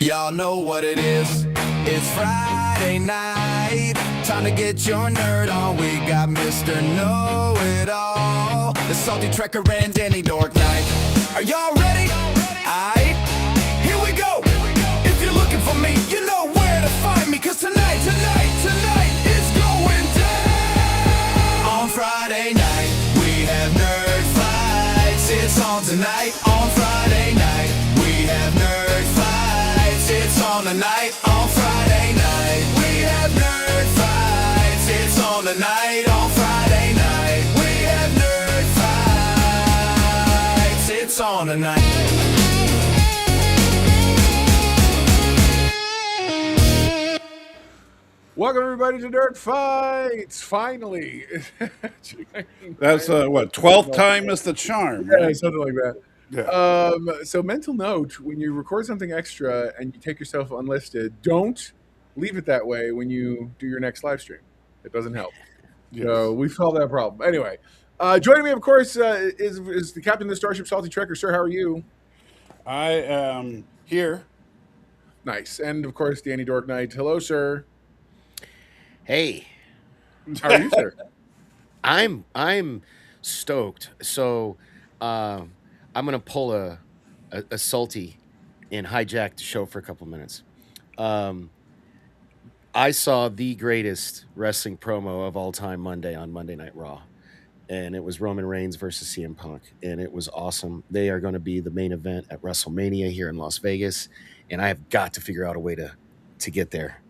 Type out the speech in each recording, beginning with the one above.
Y'all know what it is. It's Friday night. Time to get your nerd on. We got Mr. Know-It-All, the SaltyTrekker and Danny Dorkknight. Are y'all ready? Aight, here we go. If you're looking for me, you know where to find me. Cause tonight is going down. On Friday night, we have Nerdfights. It's on tonight. On Friday night, we have Nerdfights. It's on tonight. On Friday night, we have Nerdfights. It's on tonight. On Friday night, we have Nerdfights. It's on tonight. Welcome everybody to Nerdfights. Finally, That's what 12th time is the charm, yeah, right? something like that. Yeah. So mental note: when you record something extra and you take yourself unlisted, don't leave it that way when you do your next live stream. It doesn't help. So we solved that problem. Anyway, joining me, of course, is the captain of the starship, SaltyTrekker. Sir, how are you? I am here. Nice, and of course, Danny Dorkknight. Hello, sir. Hey, How are you, sir? I'm stoked. So I'm gonna pull a salty and hijack the show for a couple minutes. Um, I saw the greatest wrestling promo of all time Monday on Monday Night Raw, and it was Roman Reigns versus CM Punk, and it was awesome. They are going to be the main event at WrestleMania here in Las Vegas, and I have got to figure out a way to get there.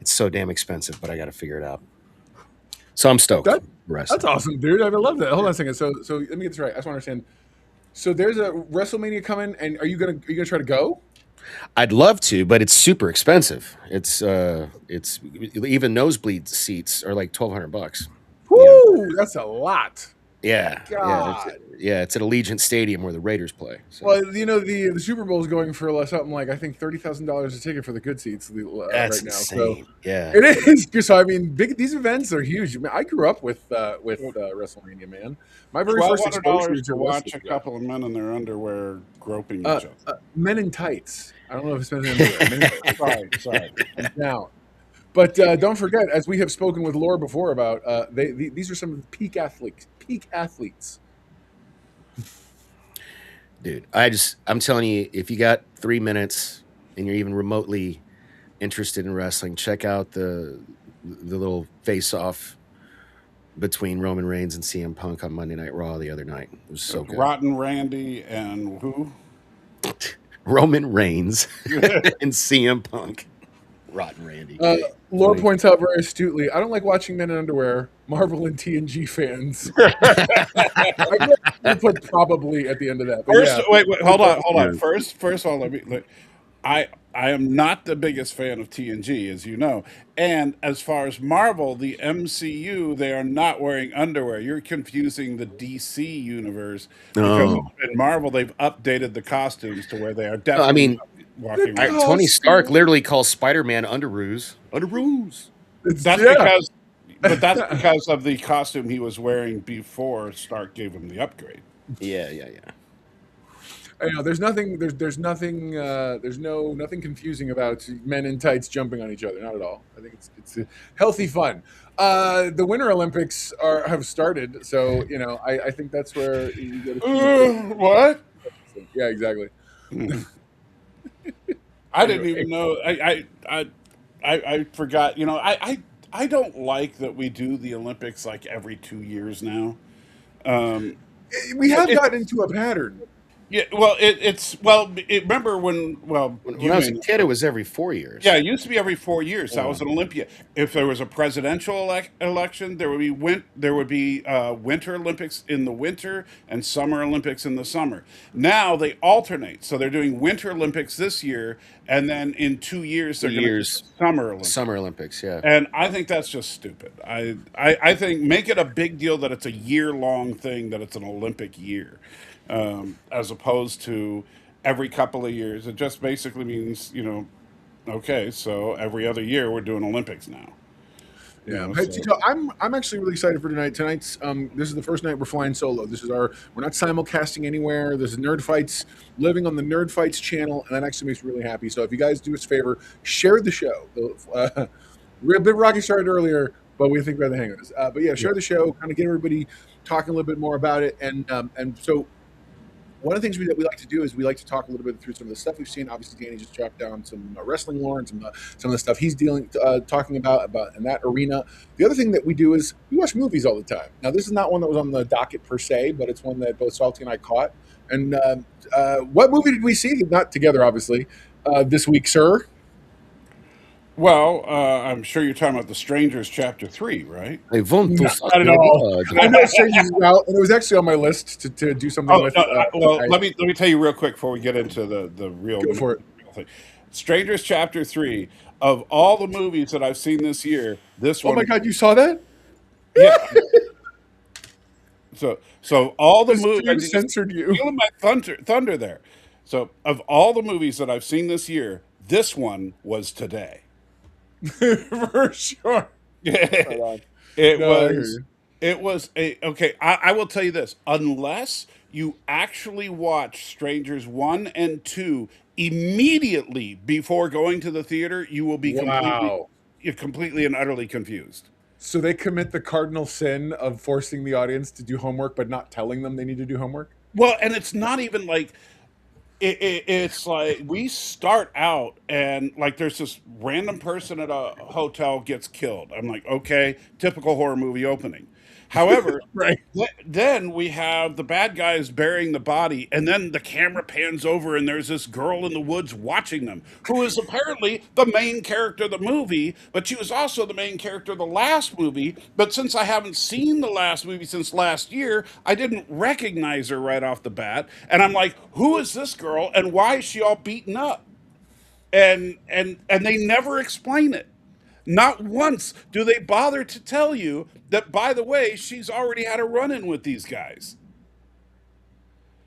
It's so damn expensive, but I got to figure it out. So I'm stoked. That- for wrestling. That's awesome, dude. I love that. Hold on a second. So let me get this right. I just want to understand. So there's a WrestleMania coming, and are you gonna try to go? I'd love to, but it's super expensive. It's even nosebleed seats are like $1,200. Woo, that's a lot. Yeah, God. it's at Allegiant Stadium where the Raiders play. So Well, you know the Super Bowl is going for something like I think $30,000 a ticket for the good seats that's right now. insane. So Yeah, it is. So I mean, these events are huge. I mean, I grew up with WrestleMania, man. My very first exposure $1,200 to to watch wrestling, a couple of men in their underwear groping each uh, other. Men in Tights. I don't know if it's men in underwear. Men in Tights. Sorry. Now, but don't forget, as we have spoken with Laura before about, these are some of the peak athletes. Peak athletes. dude. I'm telling you, if you got 3 minutes and you're even remotely interested in wrestling, check out the little face off between Roman Reigns and CM Punk on Monday Night Raw the other night. It was so good. Rotten Randy and who? Roman Reigns and CM Punk. Rotten Randy. Laura Funny. points out very astutely, I don't like watching men in underwear. Marvel and TNG fans. I guess we'll put probably at the end of that. But First, yeah. wait, hold on. Yeah. First of all, I am not the biggest fan of TNG, as you know. And as far as Marvel, the MCU, they are not wearing underwear. You're confusing the DC universe because Oh. in Marvel they've updated the costumes to where they are I definitely mean, walking They're around. Tony Stark costume. literally calls Spider-Man underoos. Underoos. That's Yeah. because, but that's because of the costume he was wearing before Stark gave him the upgrade. Yeah. I know there's nothing nothing confusing about men in tights jumping on each other. Not at all. I think it's a healthy fun. The Winter Olympics have started, so I think that's where you go to. What? Yeah, exactly. I didn't even know. I forgot. I don't like that we do the Olympics like every 2 years now. Um, We have it- gotten into a pattern. yeah, remember when? Well, When you I was may a know. kid, it was every 4 years. Yeah, it used to be every 4 years. That was Yeah. an Olympia. If there was a presidential election, there would be Winter Olympics in the winter and Summer Olympics in the summer. Now they alternate, so they're doing Winter Olympics this year, and then in 2 years they're going to do Years. Summer Olympics. Summer Olympics, yeah. And I think that's just stupid. I think make it a big deal that it's a year long thing, that it's an Olympic year, as opposed to every couple of years. It just basically means, okay, so every other year we're doing Olympics now. You Yeah, know, hey, so. Tito, I'm actually really excited for tonight. Tonight's this is the first night we're flying solo. We're not simulcasting anywhere. This is Nerdfights, living on the Nerdfights channel, and that actually makes me really happy. So if you guys do us a favor, share the show. We're a bit rocky started earlier, but we think we're the hang of this. But yeah, share the show, kind of get everybody talking a little bit more about it, and so one of the things that we like to do is we like to talk a little bit through some of the stuff we've seen. Obviously, Danny just dropped down some wrestling lore and some of the stuff he's talking about in that arena. The other thing that we do is we watch movies all the time. Now, this is not one that was on the docket per se, but it's one that both Salty and I caught. And what movie did we see? Not together, obviously, this week, sir. Well, I'm sure you're talking about The Strangers Chapter 3, right? I want to Not suck at your all. blood. I know Strangers is out, and it was actually on my list to do something Oh, with. no, well, let me tell you real quick before we get into the real Go for it. thing. Strangers Chapter 3, of all the movies that I've seen this year, this Oh one, my God, you saw that? yeah. So all the The movies, stream censored you. feeling my thunder there. So of all the movies that I've seen this year, this one was today. For sure. Right on. It No, I hear was you. it was a okay. I will tell you this: unless you actually watch Strangers 1 and 2 immediately before going to the theater, you will be Wow. you're completely and utterly confused. So they commit the cardinal sin of forcing the audience to do homework, but not telling them they need to do homework. Well, and it's not even like it's like we start out and like there's this random person at a hotel gets killed. I'm like, okay, typical horror movie opening. However, Right. then we have the bad guys burying the body, and then the camera pans over, and there's this girl in the woods watching them, who is apparently the main character of the movie, but she was also the main character of the last movie. But since I haven't seen the last movie since last year, I didn't recognize her right off the bat. And I'm like, who is this girl, and why is she all beaten up? And they never explain it. Not once do they bother to tell you that, by the way, she's already had a run-in with these guys.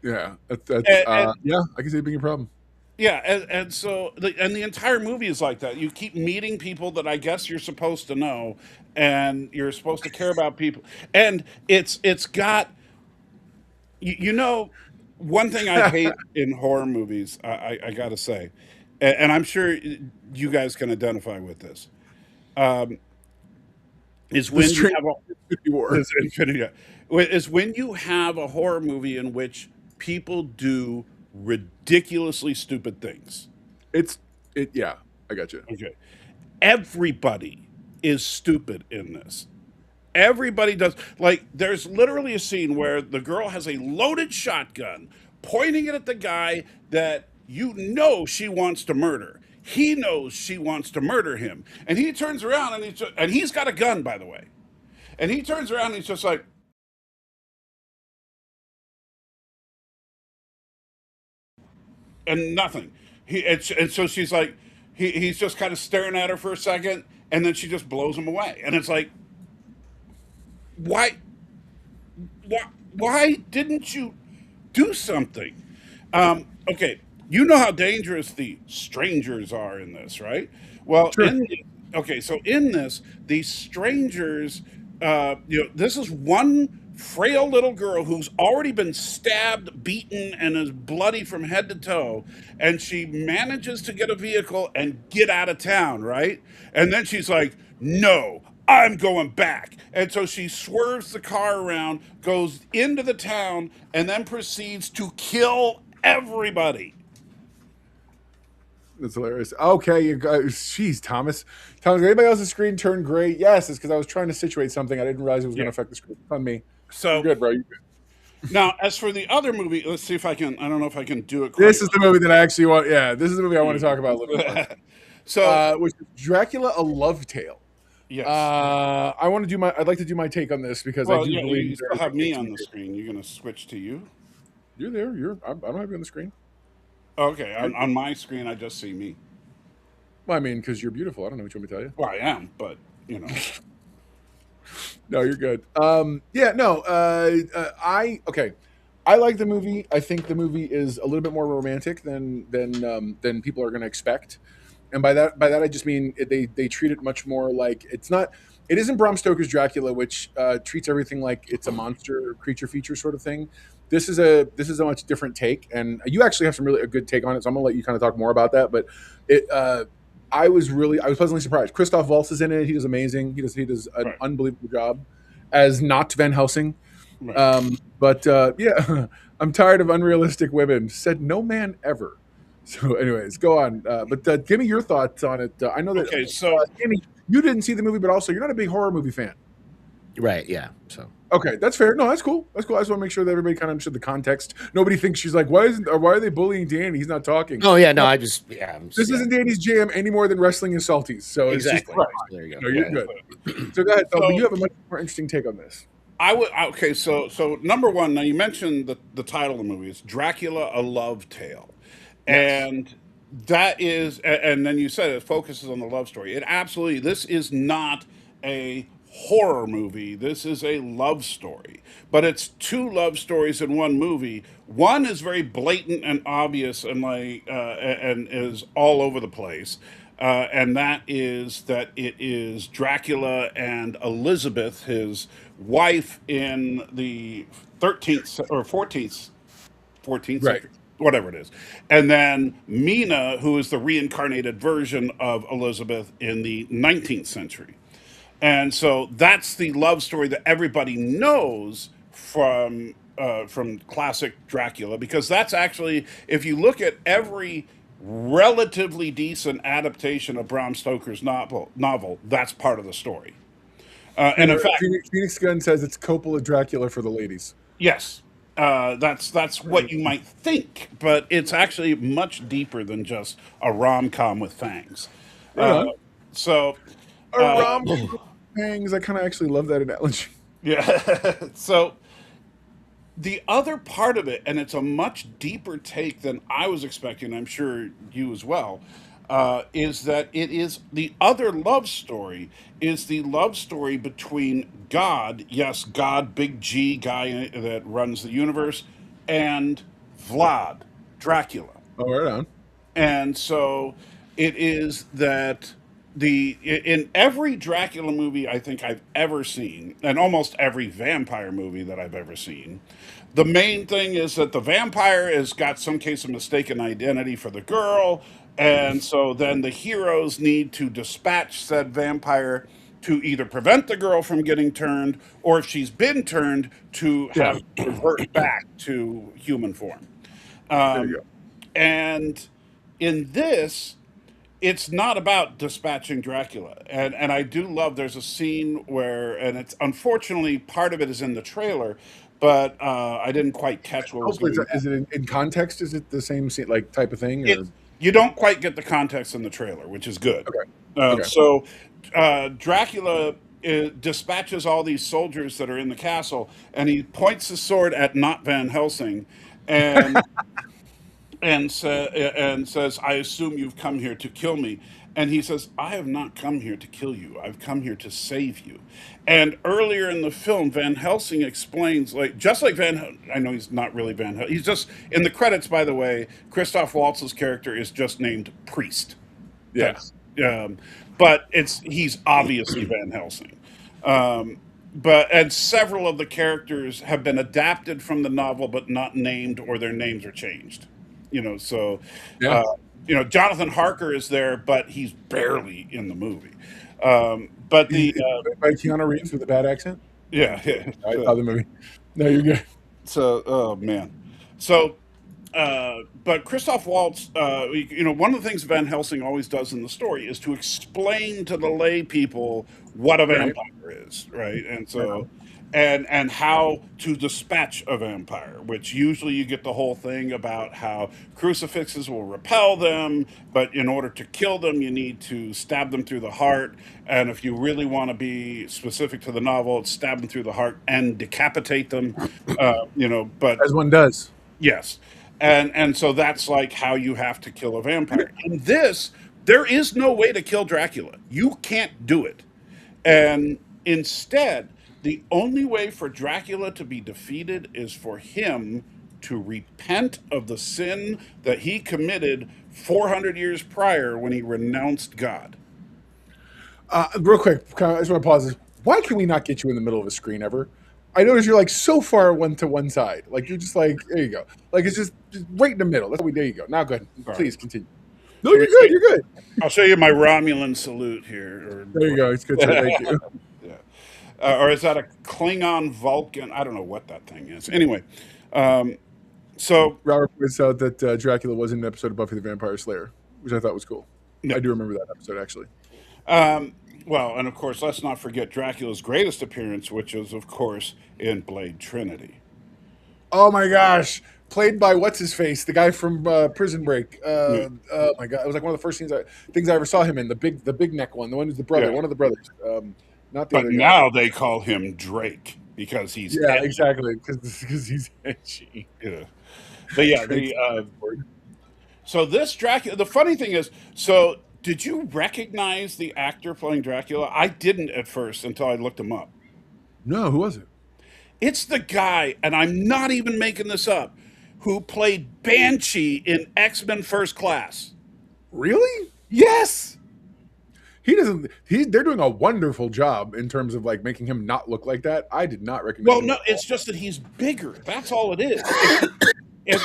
Yeah. That's And yeah, I can see it being a problem. yeah, and so the entire movie is like that. You keep meeting people that I guess you're supposed to know, and you're supposed to care about people, and it's got you know one thing I hate in horror movies. I gotta say, and I'm sure you guys can identify with this. Is The when you Strange have a War. Is Infinity is when you have a horror movie in which people do ridiculously stupid things. It's it. Yeah, I got you. Okay. Everybody is stupid in this. Everybody does. Like, there's literally a scene where the girl has a loaded shotgun pointing it at the guy that you know she wants to murder. He knows she wants to murder him. And he turns around and he's got a gun, by the way. And he turns around and he's just like, and nothing. And so she's like, he's just kind of staring at her for a second, and then she just blows him away. And it's like, why, why, why didn't you do something? Okay, you know how dangerous the strangers are in this, right? Well, Sure. okay, so in this, these strangers, this is one frail little girl who's already been stabbed, beaten, and is bloody from head to toe, and she manages to get a vehicle and get out of town, right? And then she's like, no, I'm going back. And so she swerves the car around, goes into the town, and then proceeds to kill everybody. That's hilarious. Okay, you guys. Jeez, Thomas. Thomas, anybody else's screen turned gray? Yes, it's because I was trying to situate something. I didn't realize it was going Yeah. to affect the screen. It's on me. You're So good, bro. You're good. now, as for the other movie, let's see if I can. I don't know if I can do it. This is the movie that I actually want. Yeah, this is the movie I want to talk about a little bit more. So Which is Dracula: A Love Tale. yes. I want to do my. I'd like to do my take on this because I Well, do you believe still have me on the screen. You're going to switch to you. You're there. I don't have you on the screen. Okay, on my screen, I just see me. Well, I mean, because you're beautiful. I don't know what you want me to tell you. Well, I am, but you know. No, you're good. Yeah, no. Okay. I like the movie. I think the movie is a little bit more romantic than people are going to expect. And by that I just mean they treat it much more like it's not. It isn't Bram Stoker's Dracula, which treats everything like it's a monster or creature feature sort of thing. This is a much different take, and you actually have some really a good take on it. So I'm gonna let you kind of talk more about that. But it, I was pleasantly surprised. Christoph Waltz is in it. He does amazing. He does an Right. unbelievable job as not Van Helsing. Right. But yeah, I'm tired of unrealistic women. Said no man ever. So, anyways, go on. But give me your thoughts on it. I know that Okay, so Andy, you didn't see the movie, but also you're not a big horror movie fan. Right. Yeah. So Okay, that's fair. No, that's cool. That's cool. I just want to make sure that everybody kind of understood the context. Nobody thinks she's like, why are they bullying Danny? He's not talking. oh yeah, no, No, I just I'm this isn't Danny's jam any more than wrestling and salties. So exactly. it's just There you go. no, you're Yeah. good. So go ahead, Tom, but So you have a much more interesting take on this. I would okay. So number one. Now you mentioned the title of the movie. It's Dracula: A Love Tale, Yes. and that is. And then you said it focuses on the love story. It absolutely. This is not a horror movie. This is a love story, but it's two love stories in one movie. One is very blatant and obvious, and and is all over the place. And that is that it is Dracula and Elizabeth, his wife, in the 13th or 14th Right. century, whatever it is. And then Mina, who is the reincarnated version of Elizabeth in the 19th century. And so that's the love story that everybody knows from classic Dracula, because that's actually, if you look at every relatively decent adaptation of Bram Stoker's novel, that's part of the story. And in fact, Phoenix Gunn says it's Coppola Dracula for the ladies. yes, that's what you might think, but it's actually much deeper than just a rom com with fangs. Right Uh, on. so A rom hangs. I kind of actually love that analogy. yeah, so the other part of it, and it's a much deeper take than I was expecting, I'm sure you as well, is that it is the other love story is the love story between God, yes, God, big G guy that runs the universe, and Vlad, Dracula. Oh, right on. And so it is that in every Dracula movie I think I've ever seen, and almost every vampire movie that I've ever seen, the main thing is that the vampire has got some case of mistaken identity for the girl, and so then the heroes need to dispatch said vampire to either prevent the girl from getting turned, or if she's been turned, to Yeah. have revert back to human form. There you go. And in this, it's not about dispatching Dracula. And I do love there's a scene where, and it's unfortunately part of it is in the trailer, but I didn't quite catch what was Hopefully, going on. is it in context? Is it the same scene, like type of thing? Or It, you don't quite get the context in the trailer, which is good. okay, Uh, okay. so Dracula dispatches all these soldiers that are in the castle, and he points the sword at not Van Helsing, and and says, "I assume you've come here to kill me." And he says, "I have not come here to kill you. I've come here to save you." And earlier in the film, Van Helsing explains, like just like I know he's not really Van Helsing. He's just in the credits, by the way. Christoph Waltz's character is just named Priest. Yeah. That's but he's obviously Van Helsing. But and several of the characters have been adapted from the novel, but not named, or their names are changed. So Yeah. uh, Jonathan Harker is there, but he's barely in the movie. But Is the it played by Keanu Reeves with a bad accent? yeah, I saw the movie. No, you're good. so oh man, so but Christoph Waltz, one of the things Van Helsing always does in the story is to explain to the lay people what a Right. vampire is, right? And Right so, on. and how to dispatch a vampire, which usually you get the whole thing about how crucifixes will repel them, but in order to kill them, you need to stab them through the heart. And if you really want to be specific to the novel, it's stab them through the heart and decapitate them. But As one does. yes. And so that's like how you have to kill a vampire. In this, there is no way to kill Dracula. You can't do it. And instead, the only way for Dracula to be defeated is for him to repent of the sin that he committed 400 years prior when he renounced God. Real quick, I just want to pause this. Why can we not get you in the middle of a screen ever? I notice you're like so far to one side. Like you're just like, there you go. Like it's just right in the middle. That's there you go. Now go ahead. Please continue. No, you're good. You're good. I'll show you my Romulan salute here. There you go. It's good. Thank you. Yeah. Or is that a Klingon Vulcan? I don't know what that thing is. Anyway, so Robert points out that Dracula was in an episode of Buffy the Vampire Slayer, which I thought was cool. Yeah. I do remember that episode actually. Well, and of course, let's not forget Dracula's greatest appearance, which is, of course, in Blade Trinity. Oh my gosh. Played by what's his face, the guy from Prison Break. Oh my god, it was like one of the first things I ever saw him in. The big neck one, the one who's the brother, one of the brothers. Not the But other guy. now they call him Drake because he's edgy. exactly because he's edgy. Yeah. But yeah, so this Dracula. The funny thing is, so did you recognize the actor playing Dracula? I didn't at first until I looked him up. No, who was it? It's the guy, and I'm not even making this up, who played Banshee in X-Men First Class. Really? Yes. He doesn't. They're doing a wonderful job in terms of like making him not look like that. I did not recognize. Well, him no, it's just that he's bigger. That's all it is. And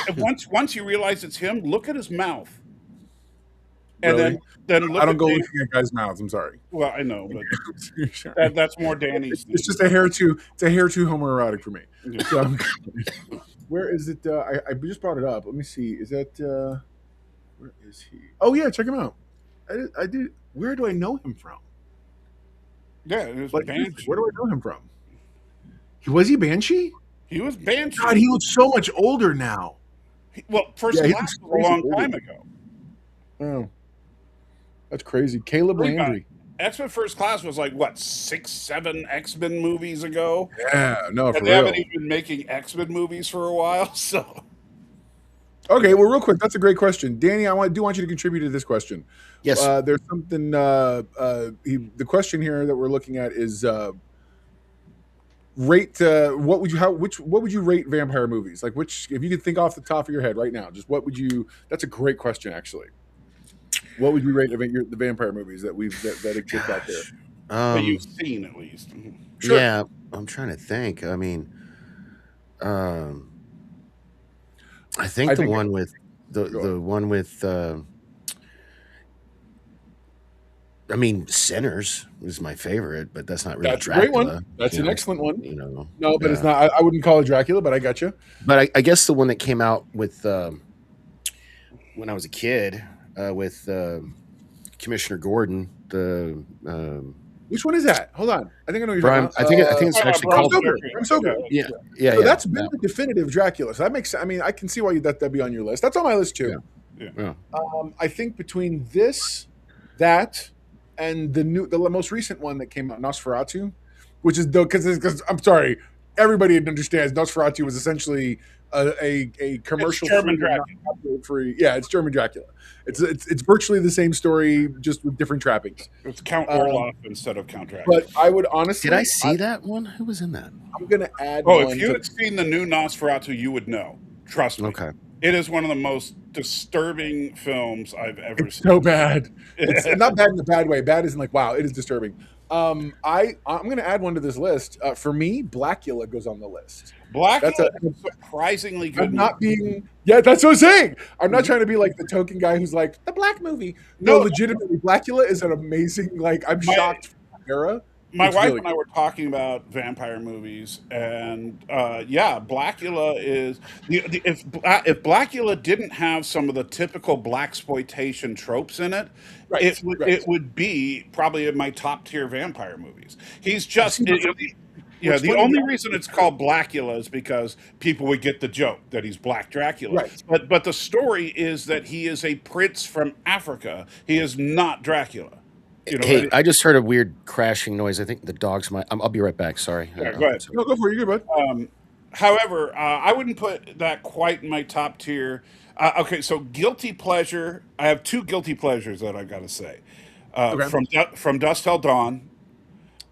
once you realize it's him, look at his mouth. And Really? then look I don't at go looking at guys' mouths. I'm sorry. Well, I know, but that's more Danny's thing. It's just a hair too. It's a hair too homoerotic for me. Yeah. So, where is it? I just brought it up. Let me see. Is that? Where is he? Oh yeah, check him out. I did. Where do I know him from? Yeah, it was Like, Banshee. where do I know him from? Was he Banshee? He was Banshee. God, he looks so much older now. Well, First Yeah, he Class looks was a long crazy time older. ago. Oh, that's crazy. Caleb Landry. X-Men First Class was like, what, 6, 7 X-Men movies ago? Yeah, no, for And they real. haven't even been making X-Men movies for a while, so... Okay, well, real quick, that's a great question, Danny. I do want you to contribute to this question. Yes. There's something. The question here that we're looking at is rate. What would you rate vampire movies? Like which, if you could think off the top of your head right now, just what would you? That's a great question, actually. What would you rate the vampire movies that that exist out there? that you've seen, at least. Sure. Yeah, I'm trying to think. I mean, I think the one with the one with I mean, Sinners was my favorite, but that's not really That's Dracula. a great one. That's an excellent one. You know, No, but it's not. I wouldn't call it Dracula, but I got you. But I guess the one that came out with when I was a kid with Commissioner Gordon, the Which one is that? Hold on. I think I know what you're Brian. talking about. I think it's actually Bram called. Stoker. Bram Stoker. Yeah. So that's been the definitive Dracula. So that makes. I mean, I can see why that'd be on your list. That's on my list too. Yeah. I think between that, and the most recent one that came out, Nosferatu, which is because I'm sorry, everybody understands Nosferatu was essentially a commercial German Dracula. free. Yeah, it's German Dracula. It's virtually the same story, just with different trappings. It's Count Orloff instead of Count Dracula. But I would honestly. Did I see that one? Who was in that? I'm gonna add. Oh, one if you had seen the new Nosferatu, you would know. Trust me. Okay. It is one of the most disturbing films I've ever It's seen. so bad. It's not bad in a bad way. Bad isn't like, wow, it is disturbing. I'm going to add one to this list. For me, Blackula goes on the list. Blackula That's a- is surprisingly good. I'm not being. Yeah, that's what I'm saying. I'm not trying to be like the token guy who's like the black movie. No, No. legitimately, Blackula is an amazing. Like, I'm shocked from that era. My It's wife really and I were talking about vampire movies, and Blackula is if Blackula didn't have some of the typical blaxploitation tropes in it, Right, it would be probably in my top tier vampire movies. He's just the only reason it's called Blackula is because people would get the joke that he's Black Dracula. Right. But the story is that he is a prince from Africa. He is not Dracula. Hey, I just heard a weird crashing noise. I think the dogs might. I'll be right back. Sorry. Yeah, go ahead. No, go for it. You're good, bud. However, I wouldn't put that quite in my top tier. Okay, so guilty pleasure. I have two guilty pleasures that I got to say. From Dusk Till Dawn.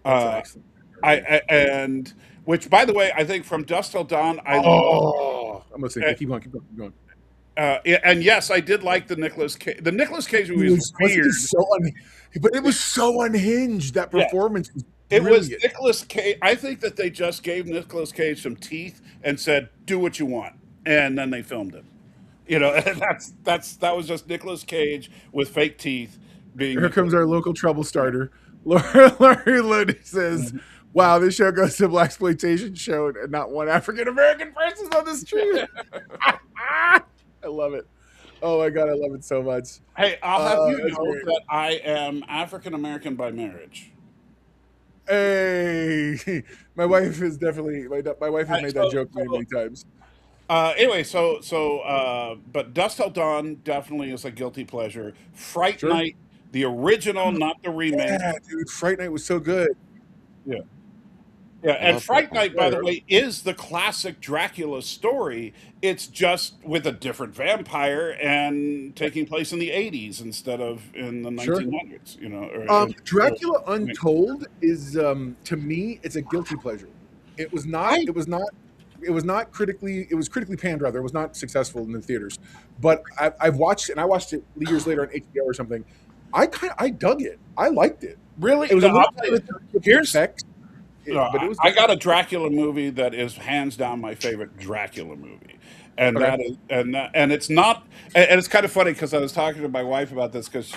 That's excellent. And which, by the way, I think From Dusk Till Dawn. I'm gonna say keep going. And yes, I did like the Nicolas Cage. The Nicolas Cage movie is Wasn't weird. he so but it was so unhinged. That Yeah. performance was It was brilliant. Nicolas Cage. I think that they just gave Nicolas Cage some teeth and said, "Do what you want," and then they filmed it. You know, and that was just Nicolas Cage with fake teeth being Here Nicolas. comes our local trouble starter. Laurie Lund says, "Wow, this show goes to black exploitation show, and not one African American person's on the street." I love it. Oh my god, I love it so much. Hey, I'll have you That's know great. that I am African American by marriage. Hey, my wife is definitely my wife has made that joke many times. Anyway, but Dust Till Dawn definitely is a guilty pleasure. Fright Sure. Night, the original, not the remake. Yeah, dude, Fright Night was so good. Yeah. Yeah, I and love Fright that one. Night, by the way, is the classic Dracula story. It's just with a different vampire and taking place in the 80s instead of in the Sure. 1900s, you know. Dracula Untold is to me it's a guilty pleasure. It was not critically panned, rather. It was not successful in the theaters. But I've watched it, and I watched it years later on HBO or something. I dug it. I liked it. Really? It was a No, little I'll tell you, here's effects, no, but it was I got a Dracula movie that is hands down my favorite Dracula movie, and Okay. that is and it's not and it's kind of funny because I was talking to my wife about this because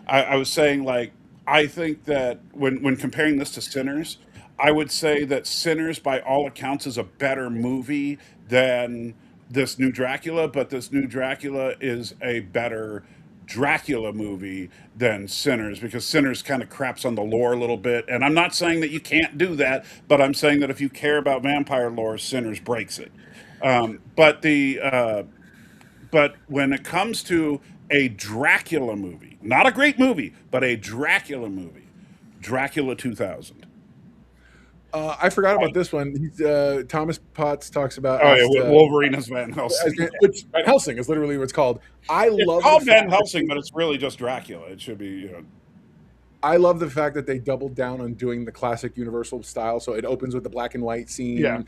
I was saying like I think that when comparing this to Sinners, I would say that Sinners by all accounts is a better movie than this new Dracula, but this new Dracula is a better Dracula movie than Sinners because Sinners kind of craps on the lore a little bit. And I'm not saying that you can't do that, but I'm saying that if you care about vampire lore, Sinners breaks it. But when it comes to a Dracula movie, not a great movie, but a Dracula movie, Dracula 2000. I forgot about this one. Thomas Potts talks about Oh yeah, Wolverine is Van Helsing. which Van Helsing is literally what it's called. It's called Van Helsing, but it's really just Dracula. It should be, you know. I love the fact that they doubled down on doing the classic Universal style. So it opens with the black and white scene, Yeah.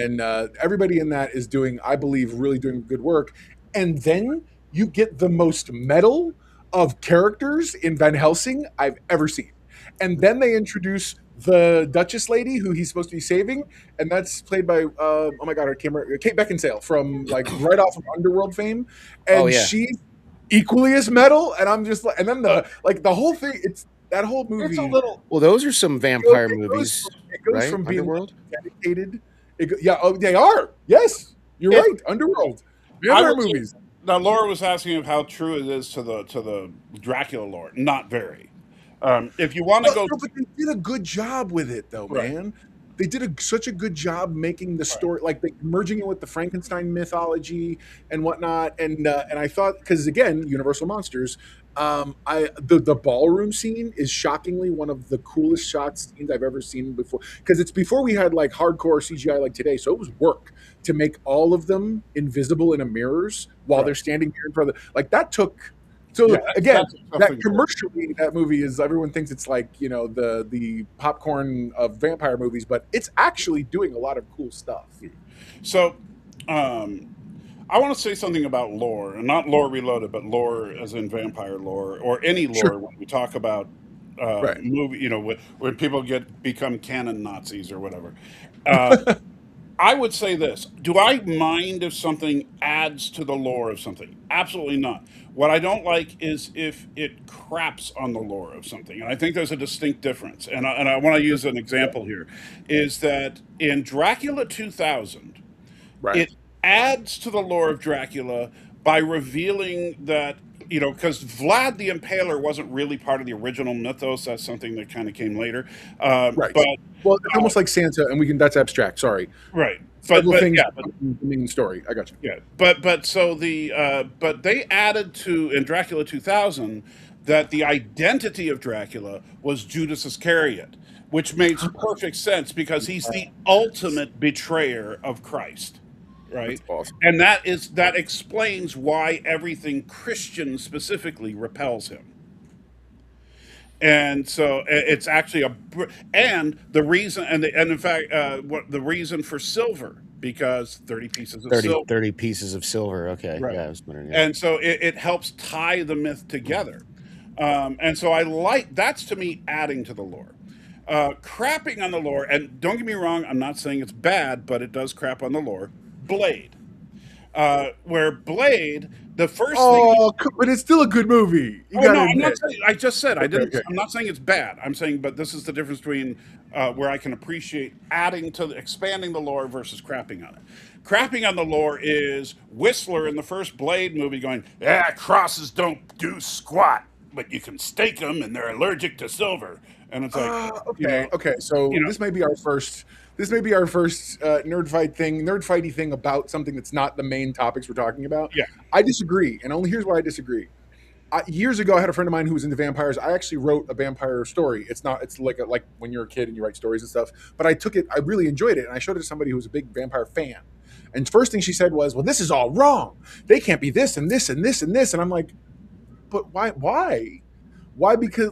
and everybody in that is doing, I believe, really doing good work. And then you get the most metal of characters in Van Helsing I've ever seen. And then they introduce the Duchess lady who he's supposed to be saving, and that's played by oh my god, Kate Beckinsale from like right off of Underworld fame, and Oh, yeah. she's equally as metal. And I'm just like, and then the whole thing, it's that whole movie. It's a little. Well, those are some vampire it goes movies, it goes right? from being Underworld. dedicated. They are. Yes, you're right. Underworld vampire movies. Now, Laura was asking of how true it is to the Dracula lore. Not very. If you want to go, But they did a good job with it, though, Right. man. They did such a good job making the story, like merging it with the Frankenstein mythology and whatnot. And I thought, because again, Universal Monsters, the ballroom scene is shockingly one of the coolest scenes I've ever seen before. Because it's before we had like hardcore CGI like today, so it was work to make all of them invisible in a mirrors while Right. they're standing here in front of like that took. So Yeah, again, that's that something- commercially, that movie is, everyone thinks it's like, you know, the popcorn of vampire movies, but it's actually doing a lot of cool stuff. So, I want to say something about lore, and not lore reloaded, but lore as in vampire lore or any lore Sure. when we talk about Right. movie. You know, when people become canon Nazis or whatever. I would say this. Do I mind if something adds to the lore of something? Absolutely not. What I don't like is if it craps on the lore of something. And I think there's a distinct difference. And I want to use an example here. Is that in Dracula 2000, Right. it adds to the lore of Dracula by revealing that, you know, because Vlad the Impaler wasn't really part of the original mythos. That's something that kind of came later. Right. But Well, it's almost like Santa, and that's abstract. Sorry. right. Several But things yeah, in the main story. I got you. yeah, but so but they added to in Dracula 2000 that the identity of Dracula was Judas Iscariot, which makes perfect sense because he's the ultimate betrayer of Christ, right? That's awesome. And that explains why everything Christian specifically repels him. And so it's actually and the reason, and in fact, what the reason for silver, because 30 pieces of silver. 30 pieces of silver. Okay. Right. Yeah, I was wondering. Yeah. And so it helps tie the myth together. And so that's to me adding to the lore. Crapping on the lore, and don't get me wrong, I'm not saying it's bad, but it does crap on the lore. Blade. Where Blade, the first thing. But it's still a good movie. You Oh gotta no, I'm admit. not saying. I just said I didn't. Okay. I'm not saying it's bad. I'm saying, but this is the difference between where I can appreciate adding to expanding the lore versus crapping on it. Crapping on the lore is Whistler in the first Blade movie going, "Yeah, crosses don't do squat, but you can stake them, and they're allergic to silver." And it's like, Okay. So this may be our first. This may be our first nerd fighty thing about something that's not the main topics we're talking about. Yeah. I disagree, and only here's why I disagree. Years ago, I had a friend of mine who was into vampires. I actually wrote a vampire story. It's like when you're a kid and you write stories and stuff. But I took it. I really enjoyed it, and I showed it to somebody who was a big vampire fan. And first thing she said was, "Well, this is all wrong. They can't be this and this and this and this." And I'm like, "But why? Why? Because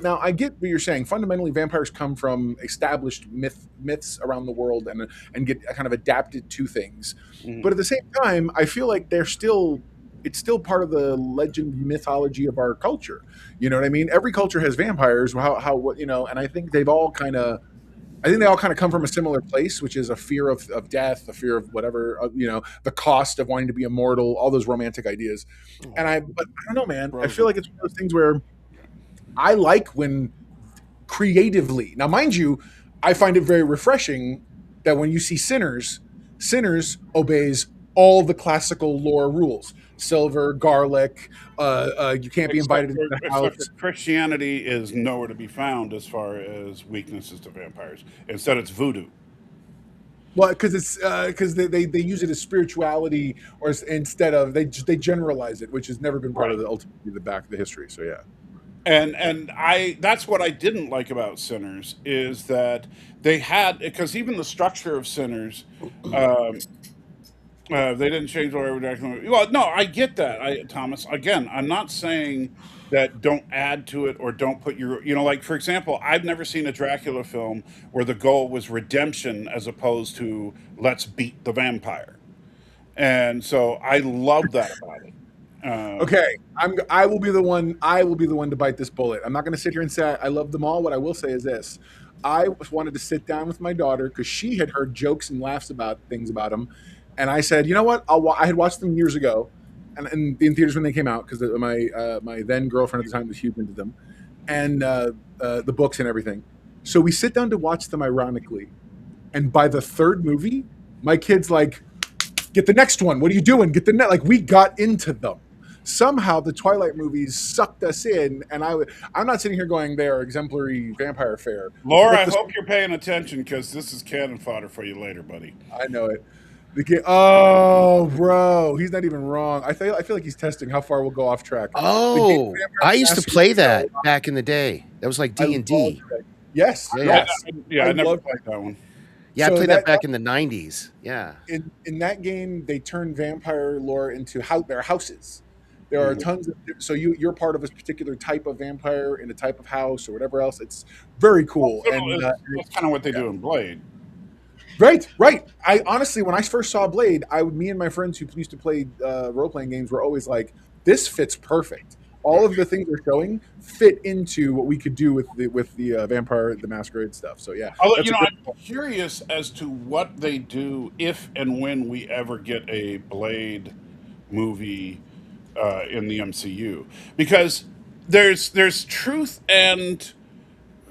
now I get what you're saying. Fundamentally, vampires come from established myths around the world and get kind of adapted to things. Mhm. But at the same time, I feel like it's still part of the legend mythology of our culture. You know what I mean? Every culture has vampires. And I think they all kind of come from a similar place, which is a fear of death, a fear of whatever, the cost of wanting to be immortal, all those romantic ideas. But I don't know, man. I feel like it's one of those things where I like when creatively, now mind you, I find it very refreshing that when you see Sinners obeys all the classical lore rules. Silver, garlic, you can't be invited into the house. Christianity is nowhere to be found as far as weaknesses to vampires. Instead, it's voodoo. Well, because they use it as spirituality, or instead of they generalize it, which has never been part of the back of the history. So yeah. And that's what I didn't like about Sinners is that they had, because even the structure of Sinners, they didn't change whatever direction. Well, no, I get that, Thomas. Again, I'm not saying that don't add to it or don't put like, for example, I've never seen a Dracula film where the goal was redemption as opposed to let's beat the vampire. And so I love that about it. Okay, I will be the one to bite this bullet. I'm not going to sit here and say I love them all. What I will say is this: I wanted to sit down with my daughter because she had heard jokes and laughs about things about them, and I said, you know what? I had watched them years ago, and in theaters when they came out because my then girlfriend at the time was huge into them, and the books and everything. So we sit down to watch them ironically, and by the third movie, my kid's like, "Get the next one. What are you doing? Get the next." Like we got into them. Somehow the Twilight movies sucked us in, and I'm not sitting here going they are exemplary vampire fare. Laura, I hope you're paying attention because this is cannon fodder for you later, buddy. I know it. Oh, bro, he's not even wrong. I feel like he's testing how far we'll go off track. Oh, I used to play that back in the day. That was like D&D. Yes. Yeah, I never played that one. Yeah, I played that back in the 90s. Yeah. In that game, they turn vampire lore into their houses. There are tons of, so you're part of a particular type of vampire in a type of house or whatever else. It's very cool. And that's kind of what they do in Blade. Right. I honestly, when I first saw Blade, me and my friends who used to play role-playing games were always like, this fits perfect. All of the things they're showing fit into what we could do with the Vampire the Masquerade stuff. So yeah. Although, I'm curious as to what they do if and when we ever get a Blade movie in the MCU, because there's truth and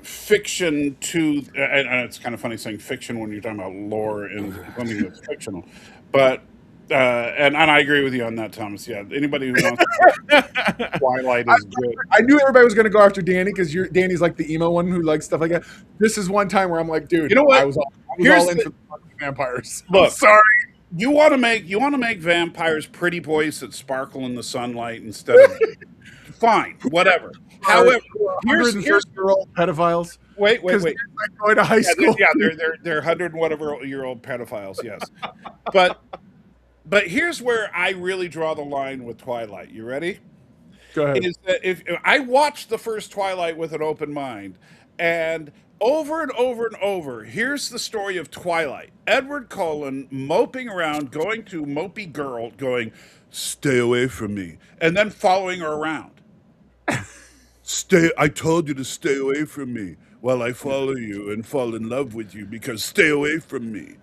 fiction to, and it's kind of funny saying fiction when you're talking about lore and something that's fictional, but and I agree with you on that, Thomas. Yeah, anybody who wants to Twilight is good. I knew everybody was going to go after Danny because Danny's like the emo one who likes stuff like that. This is one time where I'm like, dude, you know what? I was all in for the vampires. Look, sorry. You want to make vampires pretty boys that sparkle in the sunlight instead of fine, whatever. However, here's year-old pedophiles. Wait. Like going to high school. They're 100 whatever year old pedophiles. Yes, but here's where I really draw the line with Twilight. You ready? Go ahead. is that if I watched the first Twilight with an open mind, and over and over and over, here's the story of Twilight. Edward Cullen moping around, going to mopey girl, going, "Stay away from me," and then following her around. I told you to stay away from me while I follow you and fall in love with you because stay away from me.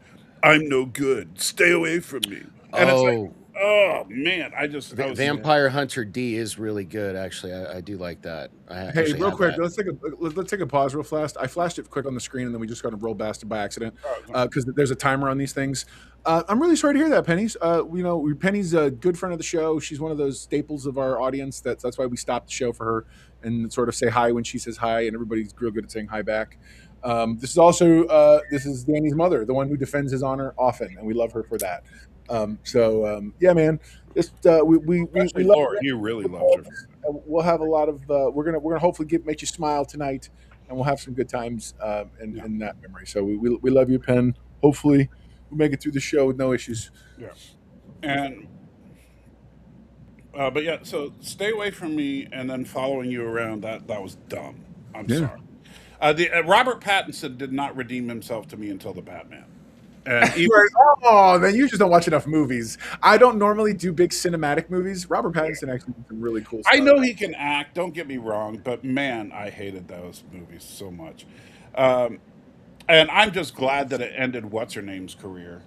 I'm no good. Stay away from me. And it's like, oh man, I was Vampire Hunter D is really good. Actually, I do like that. Hey, real quick, let's take a pause real fast. I flashed it quick on the screen, and then we just got to roll past it by accident because there's a timer on these things. I'm really sorry to hear that, Penny's. Penny's a good friend of the show. She's one of those staples of our audience. That's why we stopped the show for her and sort of say hi when she says hi, and everybody's real good at saying hi back. This is also this is Danny's mother, the one who defends his honor often, and we love her for that. Yeah, man. Just we love Laura, you really love her. We'll have a lot of we're gonna hopefully make you smile tonight, and we'll have some good times in that memory. So we love you, Penn. Hopefully we make it through the show with no issues. Yeah, and but yeah, so stay away from me, and then following you around, that was dumb. I'm sorry. Robert Pattinson did not redeem himself to me until the Batman. And then you just don't watch enough movies. I don't normally do big cinematic movies. Robert Pattinson actually did some really cool stuff. I know he can act, don't get me wrong, but man, I hated those movies so much. And I'm just glad that it ended what's-her-name's career.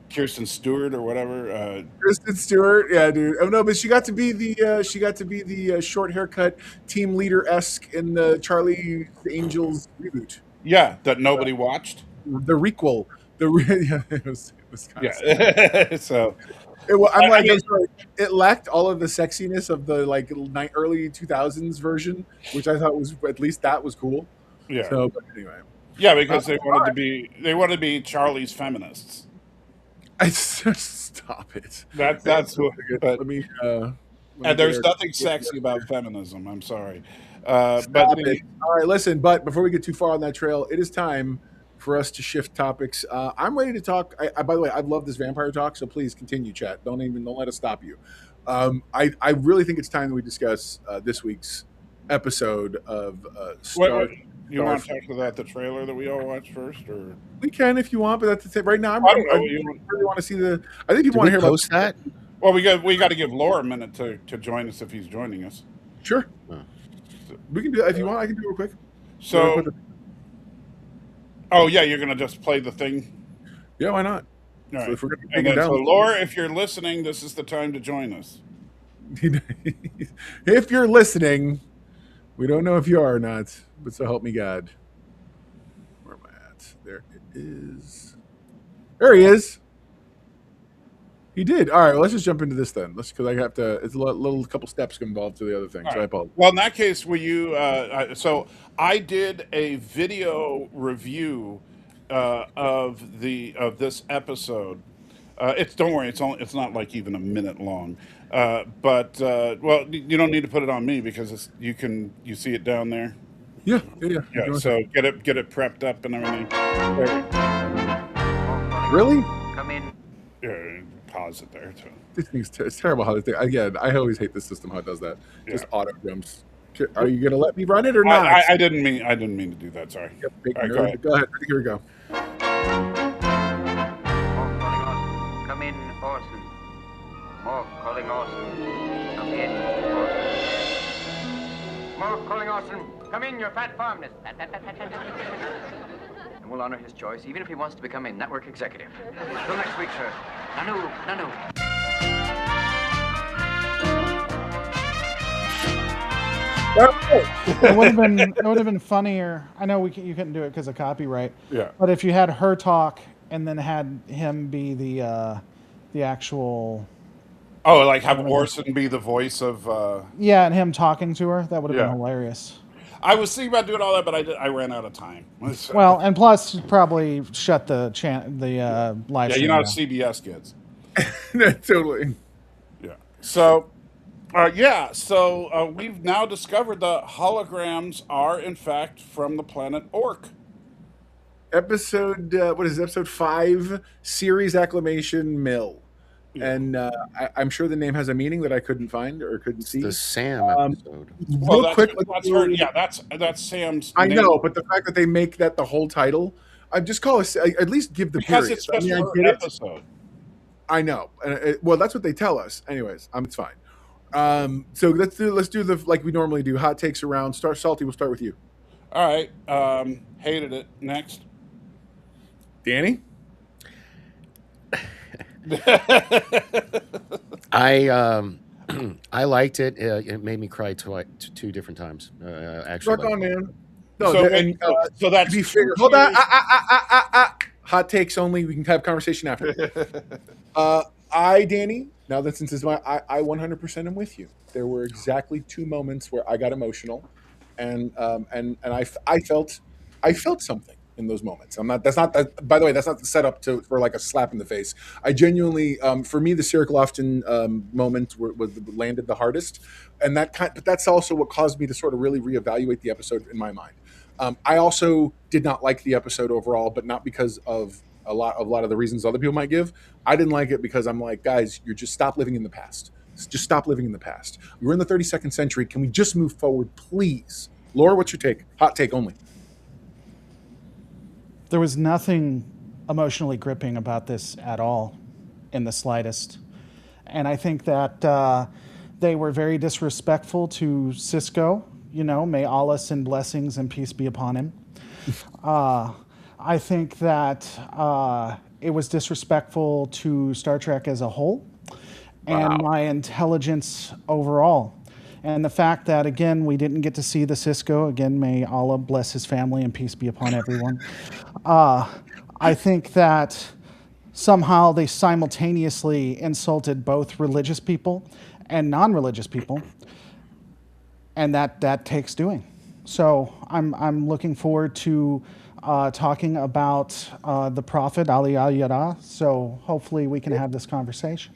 Kirsten Stewart or whatever. Kristen Stewart, yeah, dude. Oh no, but she got to be the short haircut team leader-esque in the Charlie Angels reboot. Yeah, that nobody watched. The requel. It was kind of so I'm sorry. It lacked all of the sexiness of the early 2000s version, which I thought was at least that was cool. Yeah. So but anyway. Yeah, because they wanted to be Charlie's feminists. I stop it. That's what. But, let me. And there's nothing sexy about feminism. I'm sorry. All right, listen. But before we get too far on that trail, it is time for us to shift topics. I'm ready to talk. By the way, I've loved this vampire talk, so please continue, chat. Don't let us stop you. I really think it's time that we discuss this week's episode of Star. You want to talk about the trailer that we all watched first, or we can if you want, but that's it. Right now, I really want to see the. I think people want to hear about that. Well, we got to give Laura a minute to join us if he's joining us. Sure, we can do that if you want. I can do it real quick. So, oh yeah, you're gonna just play the thing. Yeah, why not? All right. So if we're gonna take it down, so Laura, if you're listening, this is the time to join us. If you're listening, we don't know if you are or not, but so help me God. Where am I at? There it is. There he is. He did. All right, well, let's just jump into this then. Because I have to. It's a little couple steps involved to the other thing. All so right. I apologize. Well, in that case, will you? So I did a video review of this episode. Don't worry. It's not like even a minute long. But you don't need to put it on me because you see it down there. Yeah. So get it prepped up and everything. Really? Come in. Yeah, pause it there too. This thing's it's terrible how this thing. Again, I always hate this system how it does that. Yeah. Just auto jumps. Are you gonna let me run it or not? I didn't mean to do that. Sorry. Yep, All right, go ahead. Here we go. Come in, Orson. More calling Orson. Come in, Orson. More calling Orson. Come in, your fat farmness. And we'll honor his choice, even if he wants to become a network executive. Till next week, sir. Nanu. It would have been funnier. I know you couldn't do it because of copyright. Yeah. But if you had her talk and then had him be the actual. Oh, like have Orson be the voice of. Yeah, and him talking to her, that would have been hilarious. I was thinking about doing all that, but I ran out of time. Well, and plus probably shut the live. Yeah, stream you know how down. CBS gets. Totally. Yeah. So. So we've now discovered the holograms are in fact from the planet Ork. Episode what is it, episode 5, series acclamation Mill. and I'm sure the name has a meaning that I couldn't find or couldn't see. The Sam episode. Well, Real quick, that's her. Yeah, that's Sam's. I name. know, but the fact that they make that the whole title, I just call it. At least give the because period. it's just I her get it. episode. I know. Well, that's what they tell us. Anyways, it's fine. So let's do the like we normally do. Hot takes around. Salty. We'll start with you. All right. Hated it. Next. Danny. I liked it. It made me cry two different times. Actually, Rock on, man. No, so that's to be fair. Hold on. Hot takes only. We can have conversation after. Danny. Now that since it's I 100% am with you. There were exactly 2 moments where I got emotional, and I felt something in those moments. That's not by the way, that's not the setup for like a slap in the face. I genuinely, for me, the Sarah Lofton moment was landed the hardest, and but that's also what caused me to sort of really reevaluate the episode in my mind. I also did not like the episode overall, but not because of a lot of the reasons other people might give. I didn't like it because I'm like, guys, you're just stop living in the past. Just stop living in the past. We're in the 32nd century. Can we just move forward, please? Laura, what's your take? Hot take only. There was nothing emotionally gripping about this at all, in the slightest. And I think that they were very disrespectful to Cisco. You know, may Allah send blessings and peace be upon him. I think that it was disrespectful to Star Trek as a whole and my intelligence overall. And the fact that, again, we didn't get to see the Cisco. Again, may Allah bless his family and peace be upon everyone. I think that somehow they simultaneously insulted both religious people and non-religious people. And that takes doing. So I'm looking forward to talking about the Prophet, Ali Yara. So hopefully we can have this conversation.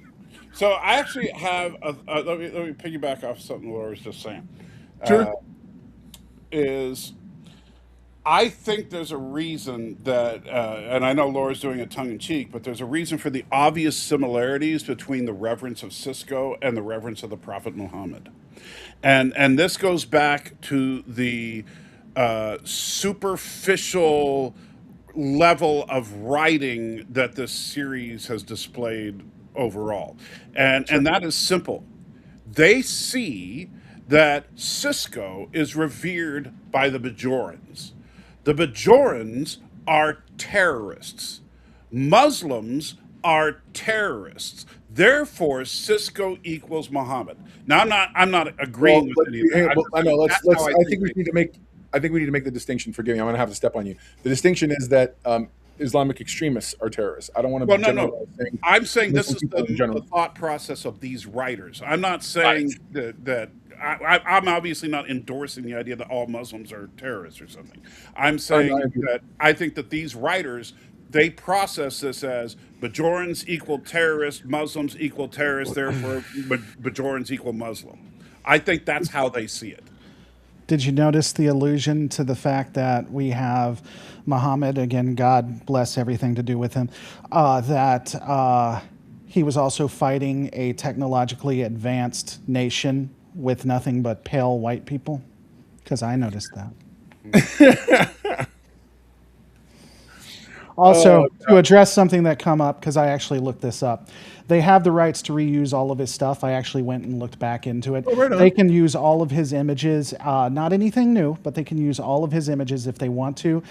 So I actually have let me piggyback off something Laura was just saying. Sure. I think there's a reason that, and I know Laura's doing it tongue-in-cheek, but there's a reason for the obvious similarities between the reverence of Cisco and the reverence of the Prophet Muhammad. And this goes back to the superficial level of writing that this series has displayed overall. And that is simple. They see that Cisco is revered by the Bajorans. The Bajorans are terrorists. Muslims are terrorists. Therefore, Cisco equals Muhammad. Now, I'm not agreeing with any of that. I know. I think we need to make the distinction. Forgive me. I'm going to have to step on you. The distinction is that Islamic extremists are terrorists. I don't want to. Well, no. I'm saying this is the thought process of these writers. I'm not saying that. I'm obviously not endorsing the idea that all Muslims are terrorists or something. I'm saying that I think that these writers, they process this as Bajorans equal terrorists, Muslims equal terrorists, therefore Bajorans equal Muslim. I think that's how they see it. Did you notice the allusion to the fact that we have Muhammad, again, God bless everything to do with him, that he was also fighting a technologically advanced nation with nothing but pale white people? Because I noticed that. Also, to address something that come up, because I actually looked this up, they have the rights to reuse all of his stuff. I actually went and looked back into it. Right on. They can use all of his images, not anything new, but they can use all of his images if they want to.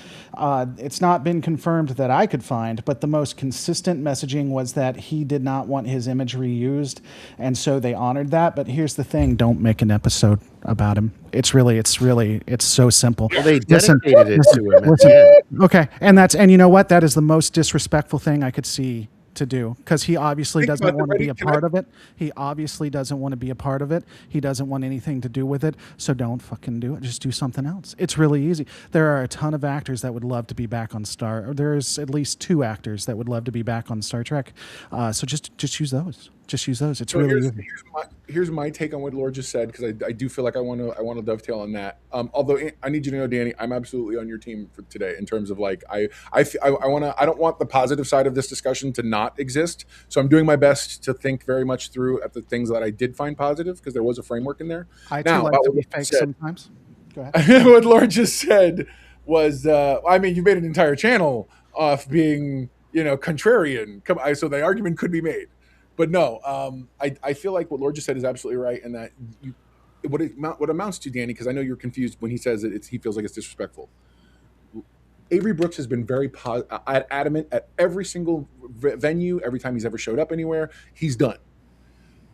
It's not been confirmed that I could find, but the most consistent messaging was that he did not want his image reused, and so they honored that. But here's the thing: don't make an episode about him. It's so simple. Well, they dedicated it to him. Okay, and you know what? That is the most disrespectful thing I could see to do, because he obviously doesn't want to be a part of it. He obviously doesn't want to be a part of it. He doesn't want anything to do with it. So don't fucking do it. Just do something else. It's really easy. There are a ton of actors that would love to be back on There's at least 2 actors that would love to be back on Star Trek. So just use those. Just use those. It's So really here's easy. here's my take on what Lord just said, because I do feel like I want to dovetail on that. Although I need you to know, Danny, I'm absolutely on your team for today in terms of like I don't want the positive side of this discussion to not exist. So I'm doing my best to think very much through at the things that I did find positive, because there was a framework in there. I too Now, like about to what be you fake said. sometimes. Go ahead. What Lord just said was, I mean, you made an entire channel off being, contrarian. So the argument could be made, but no, I feel like what Lord just said is absolutely right, and that what amounts to, Danny, because I know you're confused when he says he feels like it's disrespectful. Avery Brooks has been very adamant at every single venue, every time he's ever showed up anywhere, he's done.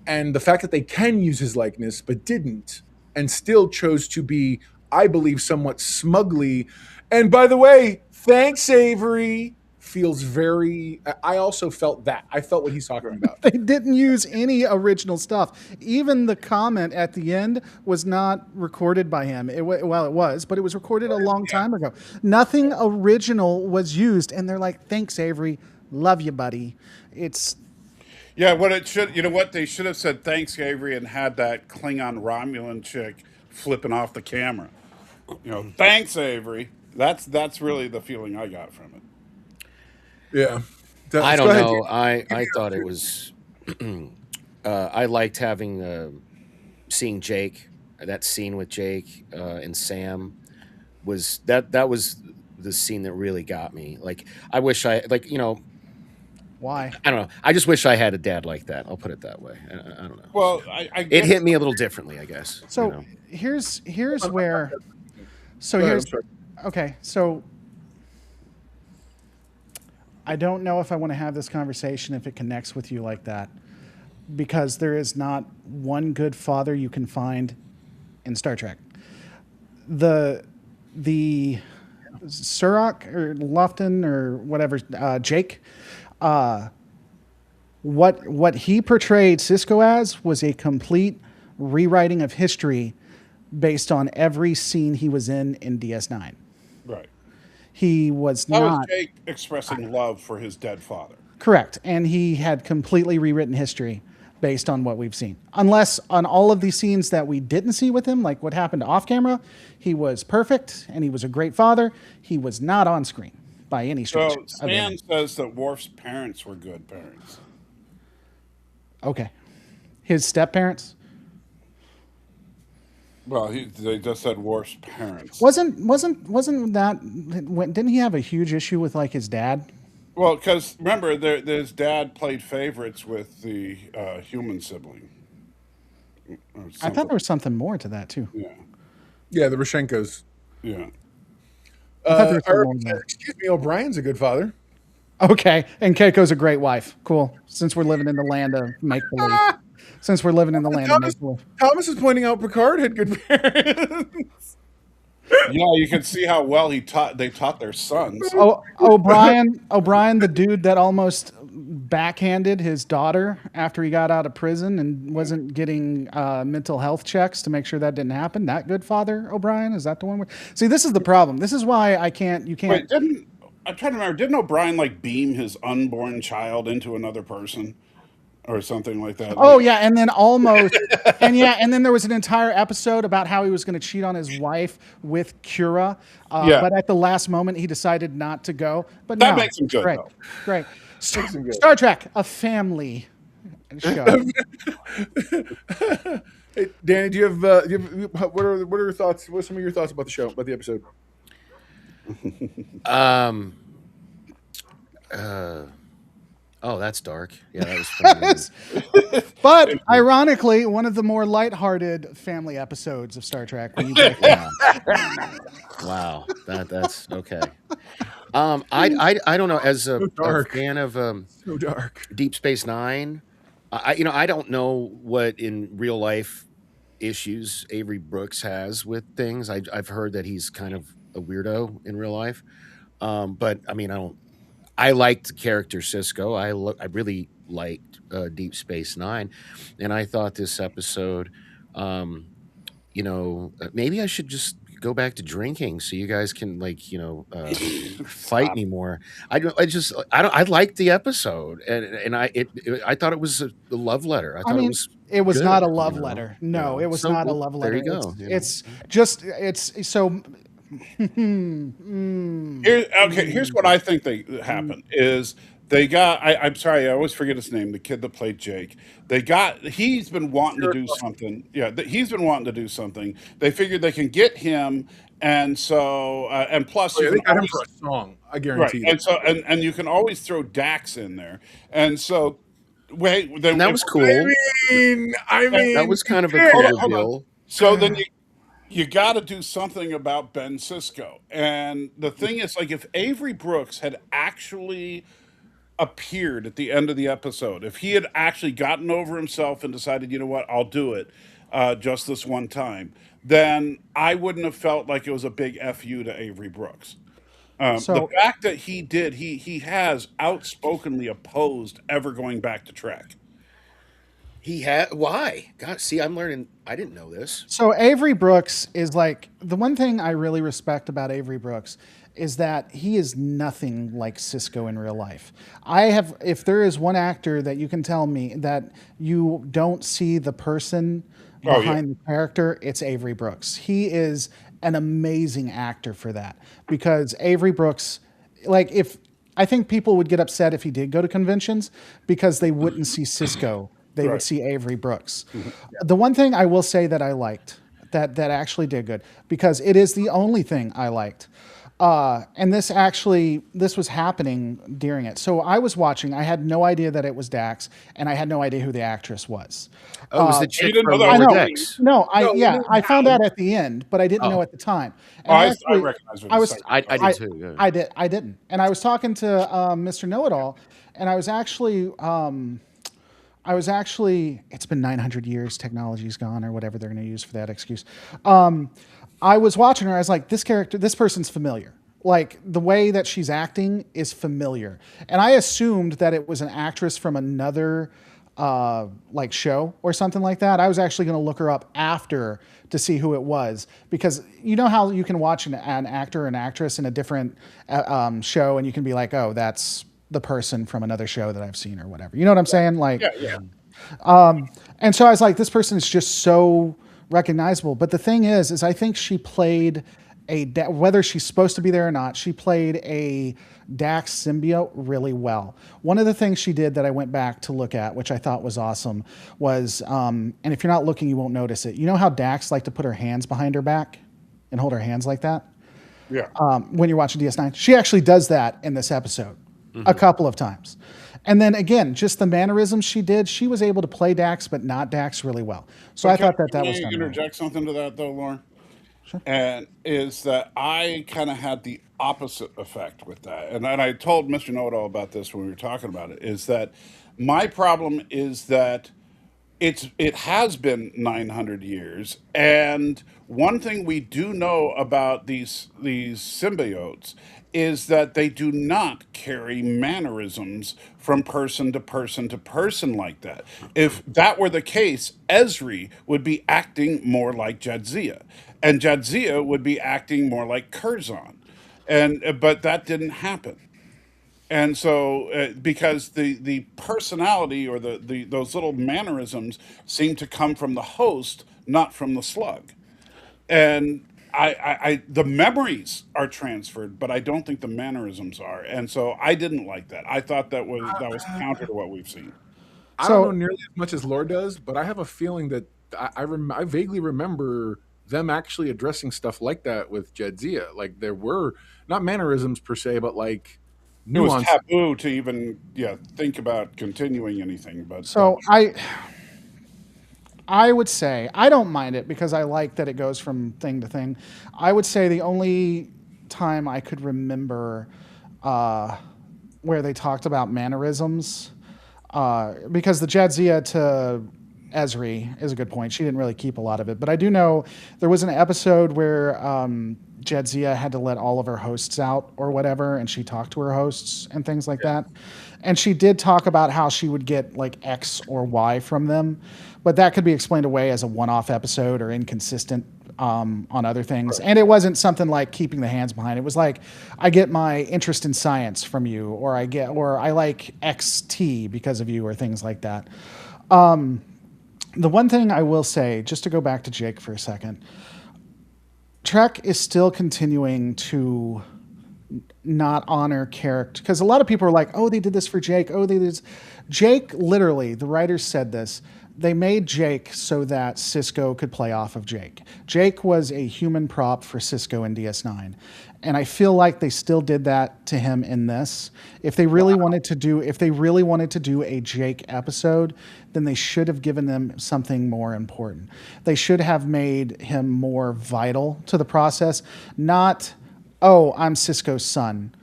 And the fact that they can use his likeness but didn't, and still chose to be, I believe, somewhat smugly, and by the way, thanks, Avery, feels very, I also felt that. I felt what he's talking about. They didn't use any original stuff. Even the comment at the end was not recorded by him. It was, but it was recorded a long time ago. Nothing original was used, and they're like, "Thanks, Avery. Love you, buddy." It's Yeah, what it should, you know what, they should have said thanks, Avery, and had that Klingon Romulan chick flipping off the camera. Thanks, Avery. That's really the feeling I got from it. Yeah. I Go don't ahead, know. Danny. I thought it was. I liked having seeing Jake. That scene with Jake and Sam was that was the scene that really got me. Like I wish I why. I don't know. I just wish I had a dad like that. I'll put it that way. I don't know. Well, I It guess hit me a little differently, I guess. So here's where. So Go ahead, here's I'm sorry. okay. So I don't know if I want to have this conversation if it connects with you like that, because there is not one good father you can find in Star Trek. The Surak or Lofton or whatever, Jake, what he portrayed Cisco as was a complete rewriting of history based on every scene he was in DS9. right. He was That was not Jake expressing love for his dead father. correct, and he had completely rewritten history based on what we've seen. Unless on all of these scenes that we didn't see with him, like what happened off camera, he was perfect and he was a great father. He was not on screen by any stretch. So Stan says that Worf's parents were good parents. Okay, his step parents Well, they just said Worf's parents. wasn't that didn't he have a huge issue with like his dad? Well, because remember, his dad played favorites with the human sibling. Or I thought something. there was something more to that too. Yeah, Yeah, the Rashenkos. yeah. thought there was something more than that. Excuse me, O'Brien's a good father. Okay, and Keiko's a great wife. Cool. Since we're living in the land of make believe. Since we're living in the land of make believe. Thomas is pointing out Picard had good parents. Yeah, you can see how well they taught their sons. Oh, O'Brien, the dude that almost backhanded his daughter after he got out of prison and wasn't getting mental health checks to make sure that didn't happen. That good father, O'Brien, is that the one? See, this is the problem. This is why I can't. You can't. Wait, I'm trying to remember? Didn't O'Brien like beam his unborn child into another person, or something like that? Oh yeah, and then almost, and then there was an entire episode about how he was going to cheat on his wife with Kira, Yeah. but at the last moment he decided not to go. But That no, makes him good, Great, though. great. him good. Star Trek, a family show. Hey, Danny, do you have what are your thoughts? What are some of your thoughts about the show, about the episode? Oh, that's dark. Yeah, that was funny. But ironically, one of the more lighthearted family episodes of Star Trek. When you break it down. Wow, that's okay. I don't know. As a dark. fan of So dark. Deep Space Nine, I don't know what in real life issues Avery Brooks has with things. I've heard that he's kind of a weirdo in real life, but I mean I liked the character Cisco. I really liked Deep Space Nine, and I thought this episode, maybe I should just go back to drinking so you guys can fight anymore. I liked the episode, and I thought it was a love letter. I thought it was. It was good, not a love letter. No, it was So, not a well, love letter. There you go. It's so. Here's what I think happened is they got. I'm sorry, I always forget his name. The kid that played Jake. He's been wanting to do something. Yeah, he's been wanting to do something. They figured they can get him, and so and plus They got him for a song. I guarantee. Right, and so and you can always throw Dax in there, and so then that was cool. I mean, that was kind of a cool reveal. So then you got to do something about Ben Sisko. And the thing is, like, if Avery Brooks had actually appeared at the end of the episode, if he had actually gotten over himself and decided, you know what, I'll do it just this one time, then I wouldn't have felt like it was a big FU to Avery Brooks. The fact that he has outspokenly opposed ever going back to Trek. He had why? God, see, I'm learning. I didn't know this. So Avery Brooks is like the one thing I really respect about Avery Brooks is that he is nothing like Sisko in real life. If there is one actor that you can tell me that you don't see the person behind the character, it's Avery Brooks. He is an amazing actor for that because Avery Brooks, I think people would get upset if he did go to conventions because they wouldn't see Sisko. They would see Avery Brooks. Mm-hmm. The one thing I will say that I liked that actually did good because it is the only thing I liked. And this was happening during it. So I was watching. I had no idea that it was Dax, and I had no idea who the actress was. Oh, it was the chick from Lower Decks? No, I found out at the end, but I didn't know at the time. And I recognize her. I did too. Yeah. I didn't. And I was talking to Mr. Know-It-All, and I was actually, it's been 900 years, technology's gone, or whatever they're going to use for that excuse. I was watching her, I was like, this person's familiar. Like, the way that she's acting is familiar. And I assumed that it was an actress from another, show or something like that. I was actually going to look her up after to see who it was. Because you know how you can watch an actor or an actress in a different show, and you can be like, oh, that's the person from another show that I've seen or whatever. You know what I'm saying? And so I was like, this person is just so recognizable. But the thing is I think she played whether she's supposed to be there or not, she played a Dax symbiote really well. One of the things she did that I went back to look at, which I thought was awesome, was, and if you're not looking, you won't notice it. You know how Dax liked to put her hands behind her back and hold her hands like that? Yeah. When you're watching DS9, she actually does that in this episode. A couple of times. And then again, just the mannerisms she did, she was able to play Dax, but not Dax really well. So I thought that was done. Interject something to that though, Lauren? Sure. And is that I kind of had the opposite effect with that. And I told Mr. Know-It-All about this when we were talking about it, is that my problem is that it has been 900 years, and one thing we do know about these symbiotes is that they do not carry mannerisms from person to person to person like that. If that were the case, Ezri would be acting more like Jadzia, and Jadzia would be acting more like Curzon, but that didn't happen. And so, because the personality or those little mannerisms seem to come from the host, not from the slug, and the memories are transferred, but I don't think the mannerisms are, and so I didn't like that. I thought that was counter to what we've seen. I don't know nearly as much as Lore does, but I have a feeling that I vaguely remember them actually addressing stuff like that with Jadzia. Like, there were not mannerisms per se, but like. It was taboo to even think about continuing anything. But so I would say I don't mind it because I like that it goes from thing to thing. I would say the only time I could remember where they talked about mannerisms, because the Jadzia to Ezri is a good point. She didn't really keep a lot of it, but I do know there was an episode where Jadzia had to let all of her hosts out or whatever, and she talked to her hosts and things like that. And she did talk about how she would get like X or Y from them, but that could be explained away as a one-off episode or inconsistent on other things. And it wasn't something like keeping the hands behind. It was like, I get my interest in science from you, or I like XT because of you, or things like that. The one thing I will say, just to go back to Jake for a second, Trek is still continuing to not honor character, because a lot of people are like, oh, they did this for Jake. Oh, they did this. Jake, literally, the writers said this. They made Jake so that Sisko could play off of Jake. Jake was a human prop for Sisko in DS9. And I feel like they still did that to him in this. If they really wanted to do a Jake episode, then they should have given them something more important. They should have made him more vital to the process, not, oh, I'm Sisko's son.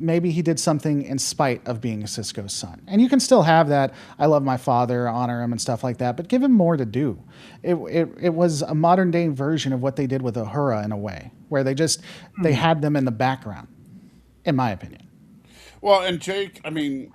Maybe he did something in spite of being Sisko's son. And you can still have that, I love my father, honor him and stuff like that, but give him more to do. It was a modern day version of what they did with Uhura in a way, where they had them in the background, in my opinion. Well, and Jake, I mean,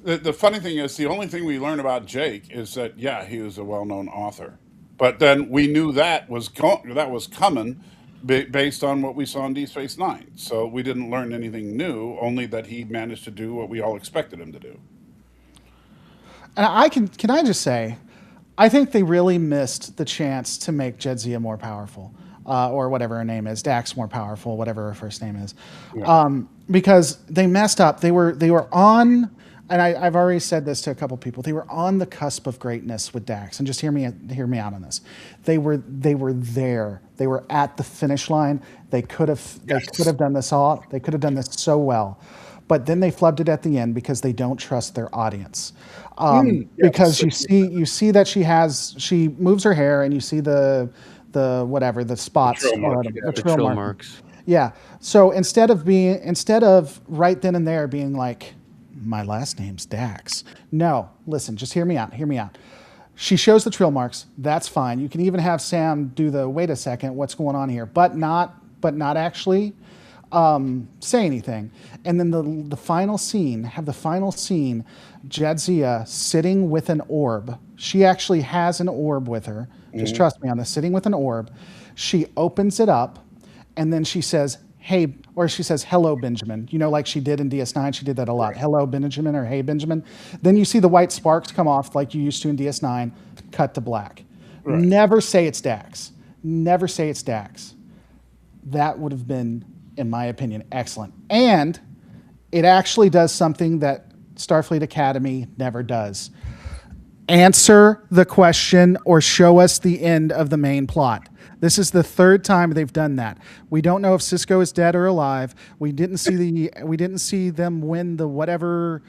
the funny thing is, the only thing we learn about Jake is that, yeah, he was a well-known author. But then we knew that was coming based on what we saw in Deep Space Nine. So we didn't learn anything new, only that he managed to do what we all expected him to do. And can I just say, I think they really missed the chance to make Jadzia more powerful, or whatever her name is, Dax more powerful, whatever her first name is, because they messed up. They were on, and I've already said this to a couple people. They were on the cusp of greatness with Dax, and just hear me out on this. They were there. They were at the finish line. They could have done this all. They could have done this so well, but then they flubbed it at the end because they don't trust their audience. Because you see that she moves her hair, and you see the spots, the trill marks. Yeah. So instead of right then and there being like, my last name's Dax. No, listen, just hear me out. She shows the trill marks. That's fine. You can even have Sam do the, wait a second, what's going on here? But not actually say anything. And then the final scene, Jadzia sitting with an orb. She actually has an orb with her. Just trust me on this, sitting with an orb. She opens it up, and then she says, hey, or she says, hello, Benjamin. You know, like she did in DS9, she did that a lot. Right. Hello, Benjamin, or hey, Benjamin. Then you see the white sparks come off like you used to in DS9, cut to black. Right. Never say it's Dax. Never say it's Dax. That would have been, in my opinion, excellent. And it actually does something that Starfleet Academy never does. Answer the question or show us the end of the main plot. This is the third time they've done that. We don't know if Sisko is dead or alive. We didn't see them win the whatever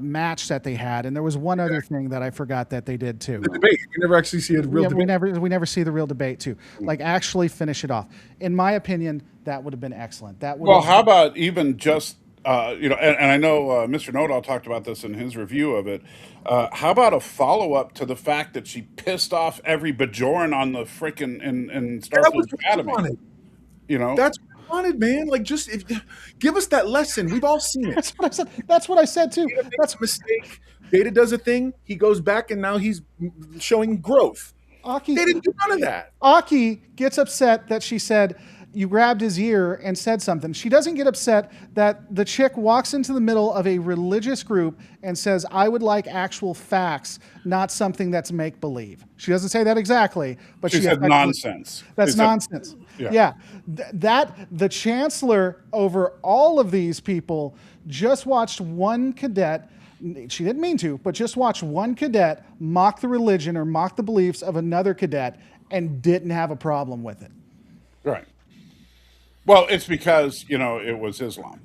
match that they had, and there was one other thing that I forgot that they did too. The debate. We never actually see a real debate. We never see the real debate too. Like actually finish it off. In my opinion, that would have been excellent. How about even just and I know Mr. Nodal talked about this in his review of it. How about a follow-up to the fact that she pissed off every Bajoran on the frickin' in Starfleet Academy? You know, that's what I wanted, man. Like, just give us that lesson. We've all seen it. That's what I said too. That's a mistake. Data does a thing. He goes back, and now he's showing growth. They didn't do none of that. Aki gets upset that she said, you grabbed his ear and said something. She doesn't get upset that the chick walks into the middle of a religious group and says, I would like actual facts, not something that's make-believe. She doesn't say that exactly, but she said nonsense. That's nonsense. Yeah. The chancellor over all of these people just watched one cadet, she didn't mean to, but just watched one cadet mock the religion or mock the beliefs of another cadet and didn't have a problem with it. Right. Well, it's because, it was Islam.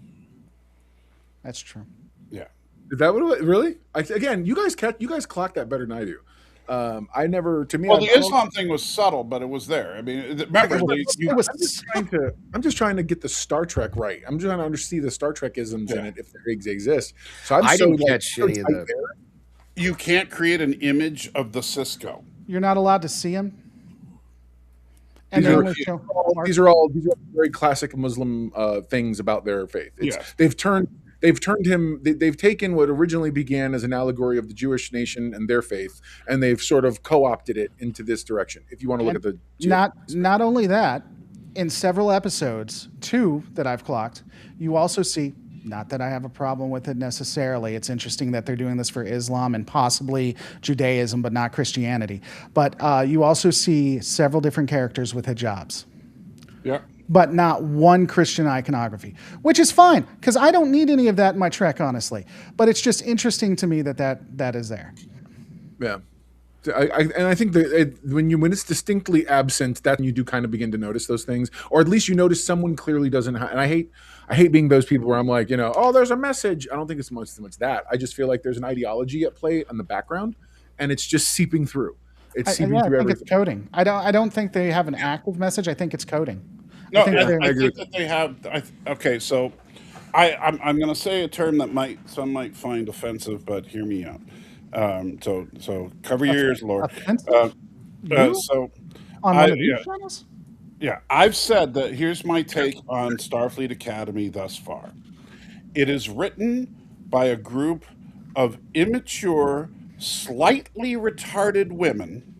That's true. Yeah. Is that what it really? Again, you guys clock that better than I do. I never, to me. Well, the Islam thing was subtle, but it was there. I mean, remember, I'm just trying to get the Star Trek right. I'm just trying to understand the Star Trek isms in it if they exist. So I didn't catch any of that. You can't create an image of the Sisko. You're not allowed to see him. And these are all very classic Muslim things about their faith. They've turned they've turned him. They've taken what originally began as an allegory of the Jewish nation and their faith, and they've sort of co-opted it into this direction. If you want to look And at the not only that, in several episodes, 2 that I've clocked, you also see. Not that I have a problem with it necessarily. It's interesting that they're doing this for Islam and possibly Judaism, but not Christianity. But you also see several different characters with hijabs, Yeah. but not one Christian iconography, which is fine because I don't need any of that in my Trek, honestly. But it's just interesting to me that is there. yeah. I think that when it's distinctly absent, that you do kind of begin to notice those things, or at least you notice someone clearly doesn't. And I hate being those people where I'm like, oh, there's a message. I don't think it's so much that. I just feel like there's an ideology at play in the background, and it's just seeping through. It's seeping I through think everything. it's coding. I don't think they have an active message. I think it's coding. No, think they're- I think that they have. Okay, so I'm going to say a term that some might find offensive, but hear me out. So cover your ears, Lord. Offensive? You? So On one of these channels? yeah, I've said that. Here's my take on Starfleet Academy thus far. It is written by a group of immature, slightly retarded women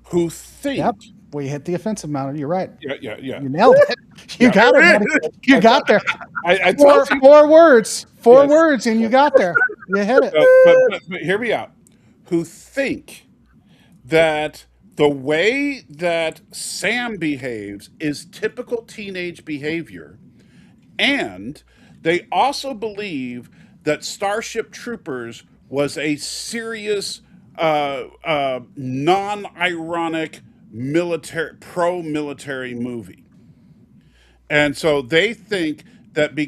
who think. Yep. We hit the offensive mountain. You're right. Yeah. You nailed it. You got it. buddy. You got there. I told you. Four words. Four Yes. words, and you got there. You hit it. But hear me out. Who think that the way that Sam behaves is typical teenage behavior, and they also believe that Starship Troopers was a serious, non-ironic pro-military movie. And so they think that they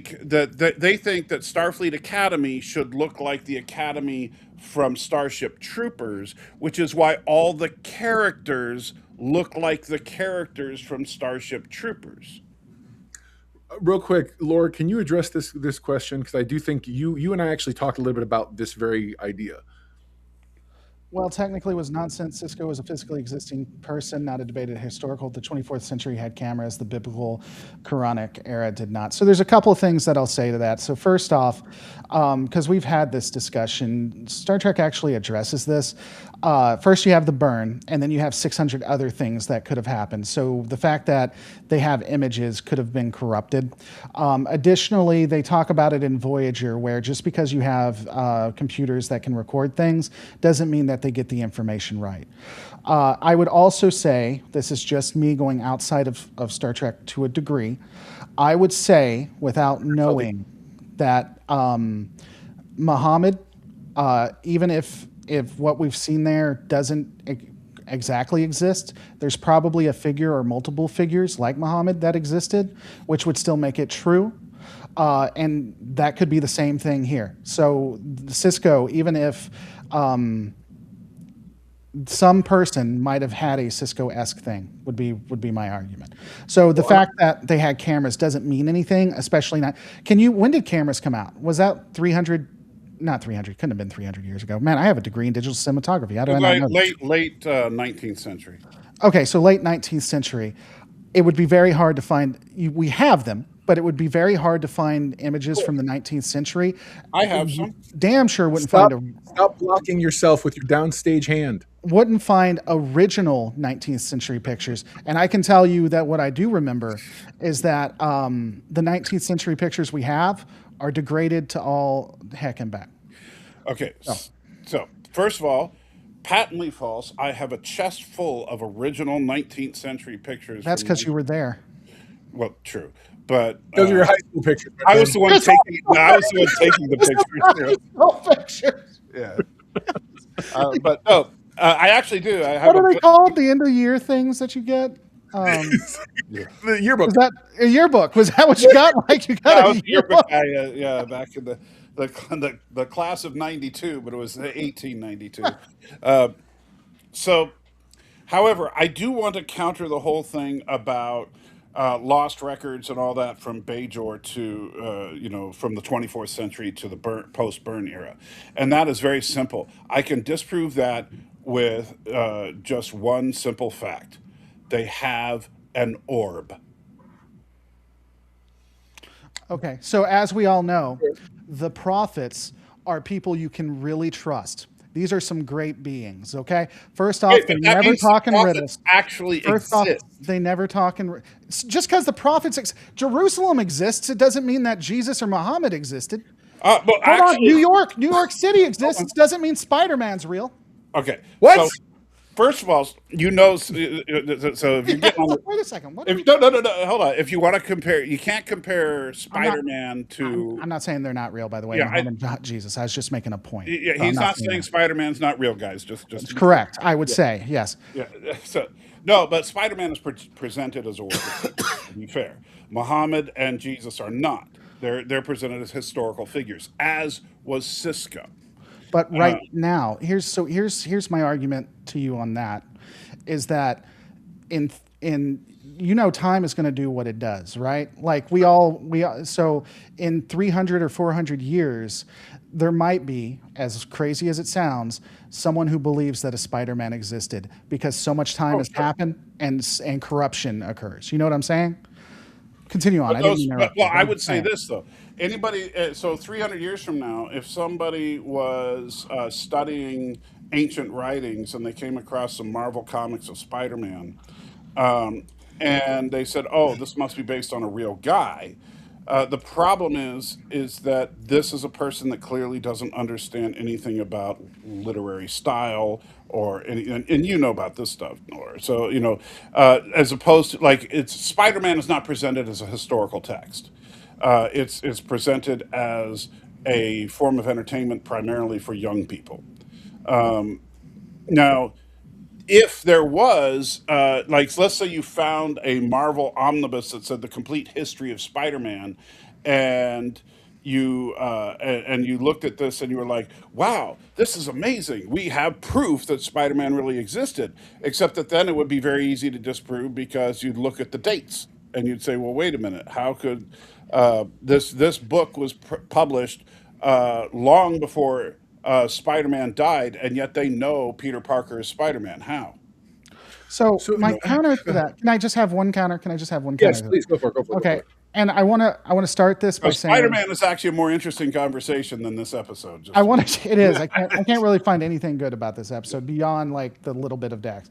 think that Starfleet Academy should look like the Academy from Starship Troopers, which is why all the characters look like the characters from Starship Troopers. Real quick, Laura, can you address this question? Because I do think you and I actually talked a little bit about this very idea. Well, technically, it was nonsense. Cisco was a physically existing person, not a debated historical. The 24th century had cameras. The biblical Quranic era did not. So there's a couple of things that I'll say to that. So first off, because we've had this discussion, Star Trek actually addresses this. First, you have the burn, and then you have 600 other things that could have happened. So the fact that they have images could have been corrupted. Additionally, they talk about it in Voyager, where just because you have computers that can record things doesn't mean that they get the information right. I would also say, this is just me going outside of Star Trek to a degree, I would say, without knowing, that Muhammad, even if what we've seen there doesn't exactly exist, there's probably a figure or multiple figures like Muhammad that existed, which would still make it true. And that could be the same thing here. So Cisco, even if some person might have had a Cisco-esque thing, would be my argument. So the fact that they had cameras doesn't mean anything, especially not. When did cameras come out? Was that 300? Not 300. Couldn't have been 300 years ago. Man, I have a degree in digital cinematography. How do I not know this? Late 19th century. Okay, so late 19th century. It would be very hard to find. We have them, but it would be very hard to find images from the 19th century. I have some. Damn sure wouldn't Stop blocking yourself with your downstage hand. Wouldn't find original 19th century pictures. And I can tell you that what I do remember is that the 19th century pictures we have are degraded to all heck and back. Okay, so first of all, patently false. I have a chest full of original 19th century pictures. That's because you were there. Well, true, but Those are your high school pictures. I was the one taking. I was the one taking the pictures. No pictures. Yeah, but no, I actually do. I have What are they called? The end of the year things that you get? The yearbook. Was that a yearbook? Was that what you got? Like you got a yearbook? Yeah, back in the class of '92, but it was 1892. So, however, I do want to counter the whole thing about lost records and all that from Bajor to from the 24th century to the post-burn era, and that is very simple. I can disprove that with just one simple fact: they have an orb. Okay, so as we all know, the prophets are people you can really trust. These are some great beings, okay? First off, Wait, they but that never means talk in prophets riddles. actually First off, exist. they never talk in... Just because the prophets... Jerusalem exists, it doesn't mean that Jesus or Muhammad existed. But Hold on, actually, New York City exists, doesn't mean Spider-Man's real. okay. What? So first of all, you know, so if you're getting on the, Wait a second. What if no, hold on. If you want to compare, you can't compare I'm Spider-Man to. not saying they're not real, by the way. Yeah, Muhammad, not Jesus. I was just making a point. Yeah, So I'm he's not saying saying that. Spider-Man's not real, guys. Just It's correct. I would say yes. yeah. So no, but Spider-Man is presented as a work of fiction, to be fair. Muhammad and Jesus are not. They're presented as historical figures, as was Cisco. But right now, here's my argument to you on that, is that in time is going to do what it does, right? Like so in 300 or 400 years, there might be, as crazy as it sounds, someone who believes that a Spider-Man existed because so much time has happened and corruption occurs. You know what I'm saying? Continue on. I would say this though. Anybody, so 300 years from now, if somebody was studying ancient writings and they came across some Marvel comics of Spider-Man, um, and they said, "Oh, this must be based on a real guy." The problem is that this is a person that clearly doesn't understand anything about literary style or any, and you know about this stuff, Nora. So as opposed to like it's Spider-Man is not presented as a historical text. It's presented as a form of entertainment primarily for young people. Now, if there was like let's say you found a Marvel omnibus that said the complete history of Spider-Man, and and you looked at this and you were like, wow, this is amazing, we have proof that Spider-Man really existed, except that then it would be very easy to disprove because you'd look at the dates and you'd say, well, wait a minute, how could this book was published long before Spider-Man died, and yet they know Peter Parker is Spider-Man. How? So my no, counter to that, can I just have one counter? Can I just have one Yes, counter? please go for it. Go for it. Okay. And I want to start this by saying Spider-Man is actually a more interesting conversation than this episode. Just I want to. It is. I can't really find anything good about this episode beyond like the little bit of Dax.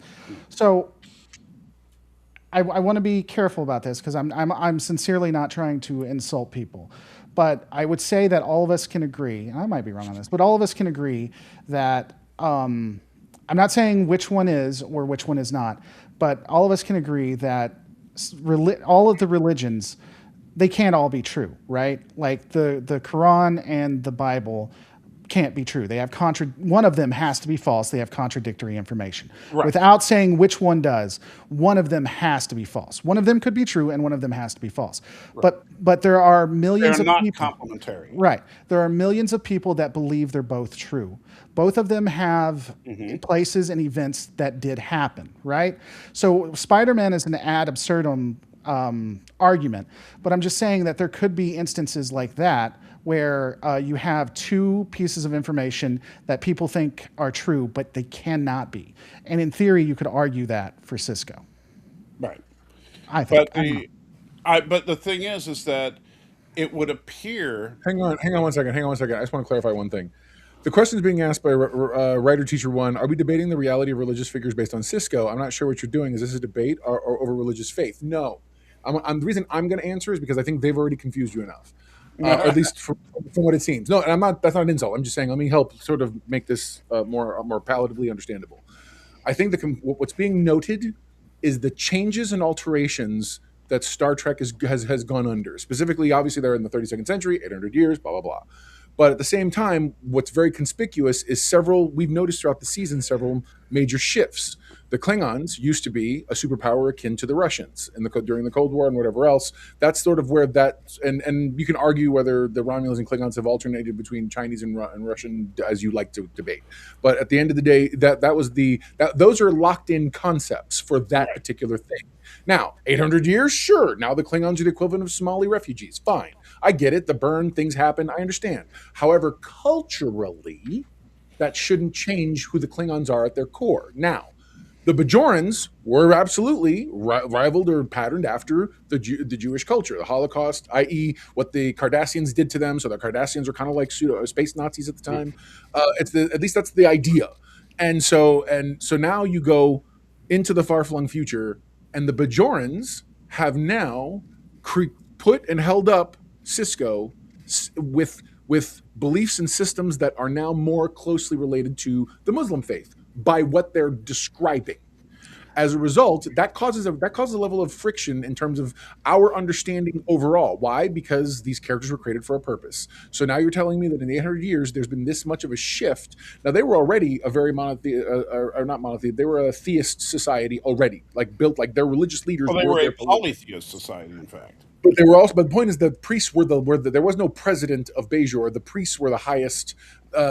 So I want to be careful about this because I'm sincerely not trying to insult people, but I would say that all of us can agree, and I might be wrong on this, but all of us can agree that I'm not saying which one is or which one is not, but all of us can agree that all of the religions, they can't all be true, right? Like the Quran and the Bible can't be true. They have one of them has to be false. They have contradictory information. Right. Without saying which one does, one of them has to be false. One of them could be true and one of them has to be false. Right. But there are millions they're of not people. complementary. Right. There are millions of people that believe they're both true. Both of them have places and events that did happen, right? So Spider-Man is an ad absurdum argument, but I'm just saying that there could be instances like that where you have two pieces of information that people think are true, but they cannot be. And in theory, you could argue that for Cisco. Right. I think. But the thing is that it would appear. Hang on one second. I just want to clarify one thing. The question is being asked by Writer Teacher 1. Are we debating the reality of religious figures based on Cisco? I'm not sure what you're doing. Is this a debate or over religious faith? No. The reason I'm going to answer is because I think they've already confused you enough. Or at least from what it seems. No, and I'm not. That's not an insult. I'm just saying. Let me help sort of make this more palatably understandable. I think what's being noted is the changes and alterations that Star Trek has gone under. Specifically, obviously, they're in the 32nd century, 800 years, blah blah blah. But at the same time, what's very conspicuous is we've noticed throughout the season several major shifts. The Klingons used to be a superpower akin to the Russians during the Cold War and whatever else. That's sort of where and you can argue whether the Romulans and Klingons have alternated between Chinese and Russian as you like to debate. But at the end of the day, those are locked in concepts for that particular thing. Now, 800 years, sure. Now the Klingons are the equivalent of Somali refugees. Fine. I get it. The burn, things happen. I understand. However, culturally, that shouldn't change who the Klingons are at their core. Now, The Bajorans were absolutely rivaled or patterned after the Jewish culture, the Holocaust, i.e., what the Cardassians did to them. So the Cardassians were kind of like pseudo space Nazis at the time. At least that's the idea. And so now you go into the far-flung future, and the Bajorans have now put and held up Cisco with beliefs and systems that are now more closely related to the Muslim faith by what they're describing. As a result, that causes a level of friction in terms of our understanding overall. Why? Because these characters were created for a purpose. So now you're telling me that in 800 years, there's been this much of a shift. Now, they were already a very not monotheistic. They were a theist society already, like built, like their religious leaders. Well, they were a polytheist society, in fact. But they were also. But the point is, the priests were there was no president of Bajor. The priests were the highest.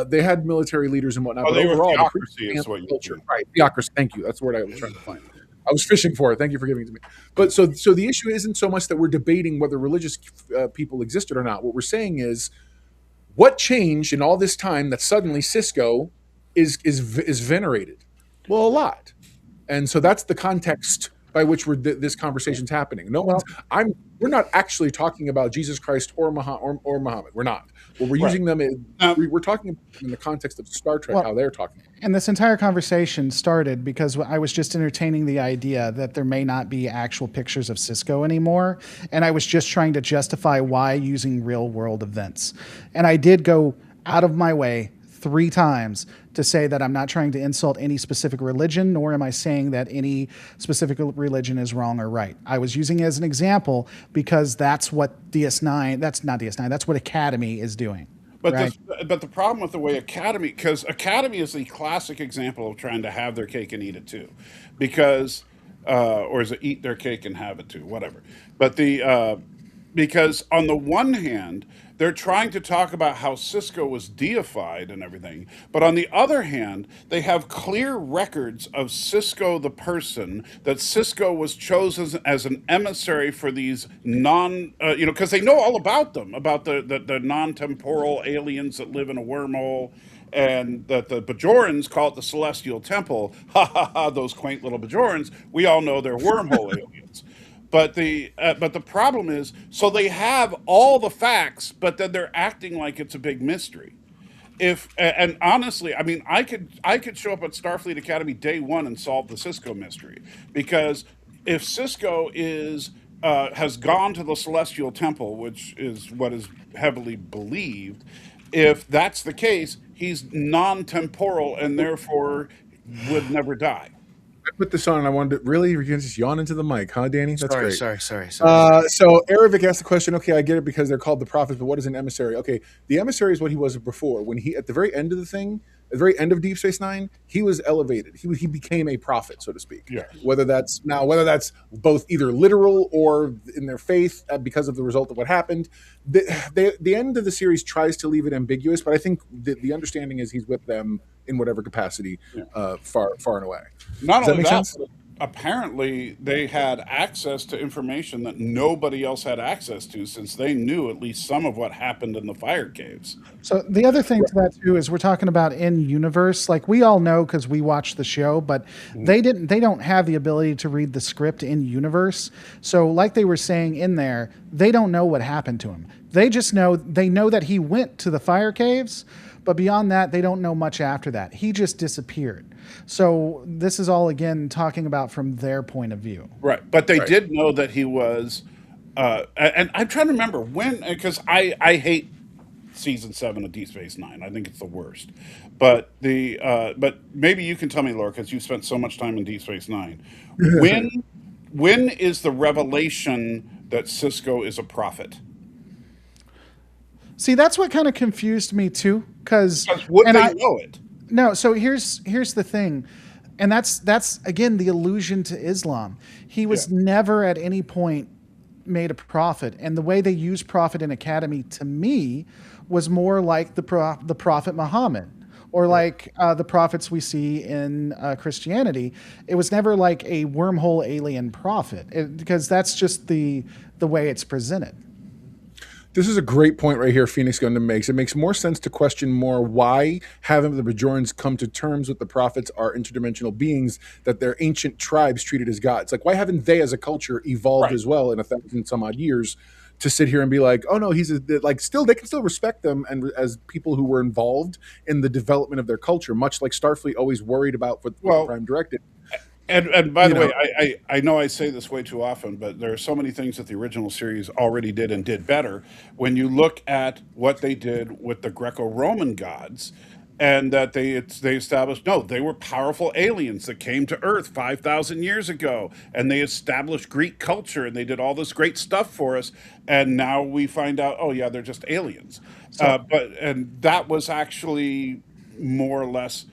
They had military leaders and whatnot. Oh, but they overall, were theocracy is what you mean. right? Theocracy. Thank you. That's the word I was trying to find. I was fishing for it. Thank you for giving it to me. But so the issue isn't so much that we're debating whether religious people existed or not. What we're saying is, what changed in all this time that suddenly Cisco is venerated? Well, a lot. And so that's the context by which this conversation's happening. We're not actually talking about Jesus Christ or Muhammad. We're not. Well, we're using them. We're talking about in the context of Star Trek, how they're talking. And this entire conversation started because I was just entertaining the idea that there may not be actual pictures of Cisco anymore, and I was just trying to justify why using real world events. And I did go out of my way 3 times to say that I'm not trying to insult any specific religion, nor am I saying that any specific religion is wrong or right. I was using it as an example because that's what DS9, that's not DS9, that's what Academy is doing. But right? but the problem with the way Academy, because Academy is the classic example of trying to have their cake and eat it too, because or is it eat their cake and have it too, whatever. But because on the one hand, they're trying to talk about how Cisco was deified and everything, but on the other hand, they have clear records of Cisco the person, that Cisco was chosen as an emissary for these because they know all about them, about the non-temporal aliens that live in a wormhole, and that the Bajorans call it the Celestial Temple. Ha ha ha! Those quaint little Bajorans. We all know they're wormhole aliens. But the problem is, so they have all the facts, but then they're acting like it's a big mystery. And honestly, I mean, I could show up at Starfleet Academy day 1 and solve the Cisco mystery, because if Cisco has gone to the Celestial Temple, which is what is heavily believed, if that's the case, he's non-temporal and therefore would never die. I put this on and I wanted to really, you're going to just yawn into the mic, huh, Danny? That's great. Sorry. So Aravic asked the question, okay, I get it because they're called the prophets, but what is an emissary? Okay, the emissary is what he was before. When he, at the very end of the thing, at the very end of Deep Space Nine, he was elevated. He became a prophet, so to speak. Yes. Whether that's both either literal or in their faith because of the result of what happened. The end of the series tries to leave it ambiguous, but I think the understanding is he's with them in whatever capacity, far and away. Not only that, but apparently they had access to information that nobody else had access to, since they knew at least some of what happened in the fire caves. So the other thing to that too is we're talking about in universe. Like we all know because we watched the show, but they don't have the ability to read the script in universe. So like they were saying in there, they don't know what happened to him. They just know that he went to the fire caves, but beyond that, they don't know much after that. He just disappeared. So this is all, again, talking about from their point of view. Right. But they did know that he was, and I'm trying to remember when, because I hate season 7 of Deep Space Nine. I think it's the worst. But but maybe you can tell me, Laura, because you spent so much time in Deep Space Nine. When is the revelation that Cisco is a prophet? See, that's what kind of confused me too, because would they know it? No, so here's the thing, and that's again the allusion to Islam. He was never at any point made a prophet, and the way they use prophet in Academy to me was more like the prophet Muhammad, or like the prophets we see in Christianity. It was never like a wormhole alien prophet, because that's just the way it's presented. This is a great point right here Phoenix Gundam makes. It makes more sense to question more why haven't the Bajorans come to terms with the prophets are interdimensional beings that their ancient tribes treated as gods. Like, why haven't they as a culture evolved Right. as well in 1,000 some odd years to sit here and be like, oh no, like still they can still respect them and as people who were involved in the development of their culture, much like Starfleet always worried about what the Well, Prime Directive. and by the You know, way, I know I say this way too often, but there are so many things that the original series already did and did better. When you look at what they did with the Greco-Roman gods, and that they established no, they were powerful aliens that came to Earth 5,000 years ago, and they established Greek culture, and they did all this great stuff for us. And now we find out, oh yeah, they're just aliens. So And that was actually more or less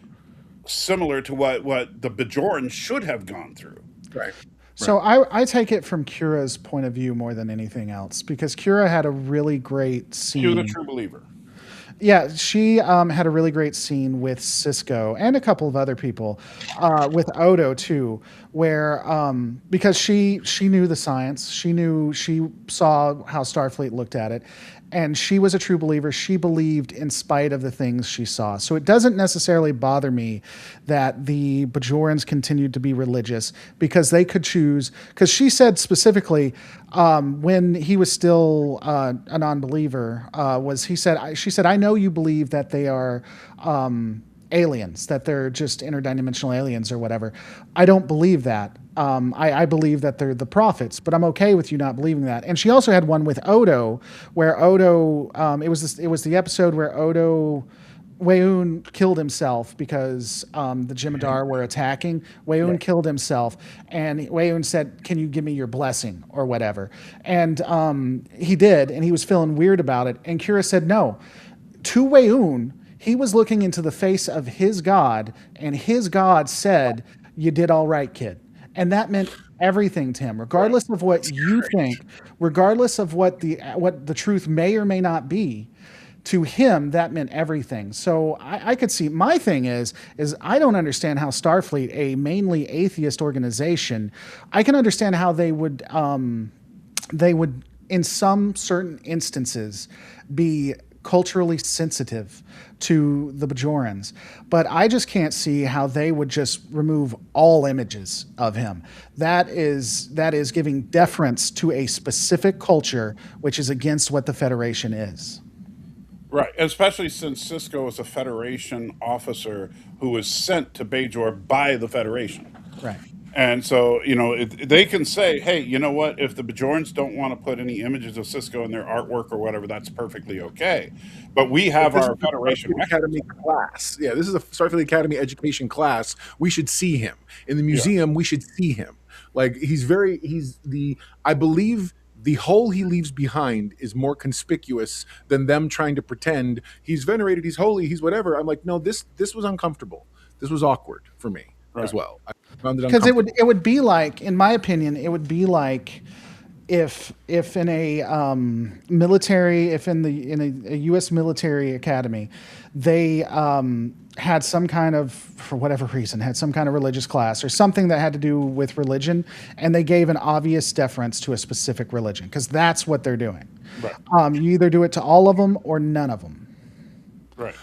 similar to what the Bajorans should have gone through. right. So I take it from Kira's point of view more than anything else, because Kira had a really great She was a scene. true believer. Yeah, she had a really great scene with Cisco and a couple of other people, with Odo too, where because she knew the science, she saw how Starfleet looked at it, and she was a true believer. She believed in spite of the things she saw. So it doesn't necessarily bother me that the Bajorans continued to be religious, because they could choose. Because she said specifically, when he was still a non-believer, she said, I know you believe that they are aliens, that they're just interdimensional aliens or whatever. I don't believe that. I believe that they're the prophets, but I'm okay with you not believing that. And she also had one with Odo, where Odo, it was the episode where Odo, Weyoun killed himself because the Jem'Hadar were attacking. Weyoun killed himself, and Weyoun said, "Can you give me your blessing or whatever?" And he did, and he was feeling weird about it. And Kira said, "No." To Weyoun, he was looking into the face of his God, and his God said, "You did all right, kid." And that meant everything to him, regardless of what you think, regardless of what the truth may or may not be. To him, that meant everything. So I could see. My thing is I don't understand how Starfleet, a mainly atheist organization, I can understand how they would in some certain instances be culturally sensitive to the Bajorans, but I just can't see how they would just remove all images of him. That is giving deference to a specific culture, which is against what the Federation is. Right, especially since Cisco is a Federation officer who was sent to Bajor by the Federation. Right. And so, they can say, hey, you know what? If the Bajorans don't want to put any images of Cisco in their artwork or whatever, that's perfectly okay. But we have This our is a Federation Starfleet Academy class. Yeah, this is a Starfleet Academy education class. We should see him in the museum. We should see him. Like I believe the hole he leaves behind is more conspicuous than them trying to pretend he's venerated, he's holy, he's whatever. I'm like, no, this was uncomfortable. This was awkward for me as well. I found it Because uncomfortable. it would be like, in my opinion, it would be like if in a military, if in a U.S. military academy, they had some kind of, for whatever reason, had some kind of religious class or something that had to do with religion, and they gave an obvious deference to a specific religion, because that's what they're doing. Right. You either do it to all of them or none of them. Right.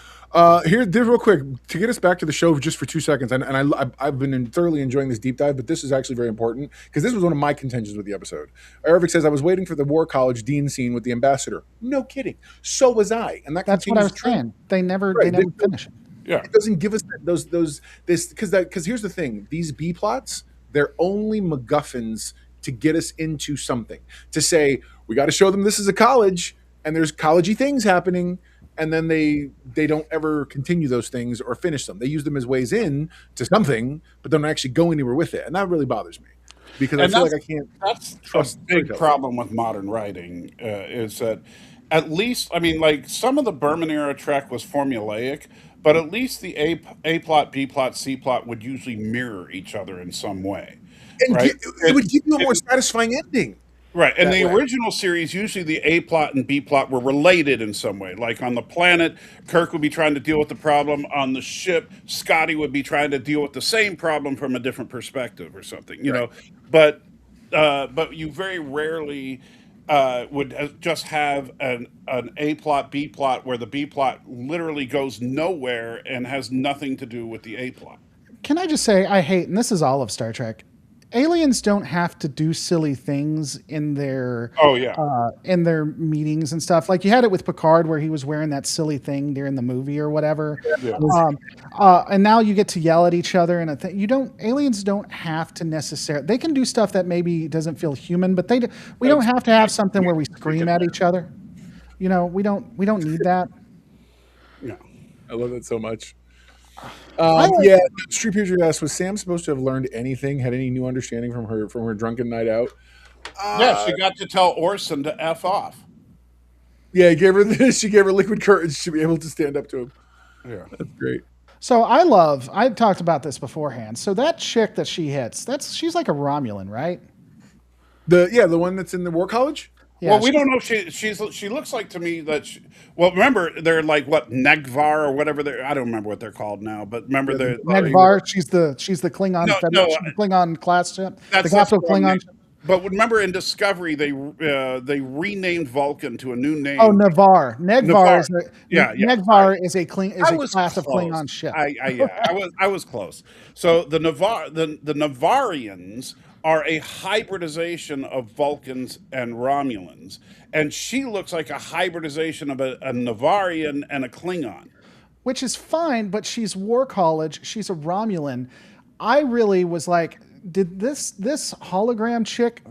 Here, real quick, to get us back to the show just for 2 seconds, and I've been thoroughly enjoying this deep dive, but this is actually very important because this was one of my contentions with the episode. Ervik says, I was waiting for the War College Dean scene with the ambassador. No kidding. So was I. And That's what I was saying. They never finish it. Yeah. It doesn't give us because here's the thing: these B plots, they're only MacGuffins to get us into something. To say we got to show them this is a college and there's collegey things happening, and then they don't ever continue those things or finish them. They use them as ways in to something, but don't actually go anywhere with it, and that really bothers me because I feel like I can't. That's trust a big storytelling. problem with modern writing. Is that at least, I mean, like some of the Berman era Trek was formulaic, but at least the A plot, B plot, C plot would usually mirror each other in some way, And right? it would give you a more satisfying ending. Right. In the way. original series, usually the A plot and B plot were related in some way. Like on the planet, Kirk would be trying to deal with the problem. On the ship, Scotty would be trying to deal with the same problem from a different perspective or something, you know. But you very rarely just have an A plot, B plot, where the B plot literally goes nowhere and has nothing to do with the A plot. Can I just say I hate, and this is all of Star Trek. Aliens don't have to do silly things in their Oh yeah, in their meetings and stuff. Like you had it with Picard, where he was wearing that silly thing during the movie or whatever. Yeah. And now you get to yell at each other, and you don't. Aliens don't have to necessarily. They can do stuff that maybe doesn't feel human, but we don't have to have something where we scream at each other. You know, we don't need that. yeah. I love that so much. Yeah, Street Future asked, was Sam supposed to have learned anything? Had any new understanding from her drunken night out? Yeah, she got to tell Orson to F off. Yeah, she gave her liquid courage to be able to stand up to him. Yeah. That's great. So I talked about this beforehand. So that chick that she hits, she's like a Romulan, right? The one that's in the War College? Yeah, Well, we don't know if she looks like to me that well, remember they're like what, Negvar or whatever I don't remember what they're called now, but remember they're Negvar. She's the Klingon No, Klingon class ship. The that's capital what I Klingon mean. ship. But remember in Discovery they renamed Vulcan to a new name. Oh, Navar. Navar. Negvar is a class of close. Klingon ship. I was close. So the Navarians are a hybridization of Vulcans and Romulans, and she looks like a hybridization of a Navarian and a Klingon. Which is fine, but she's War College. She's a Romulan. I really was like, did this hologram chick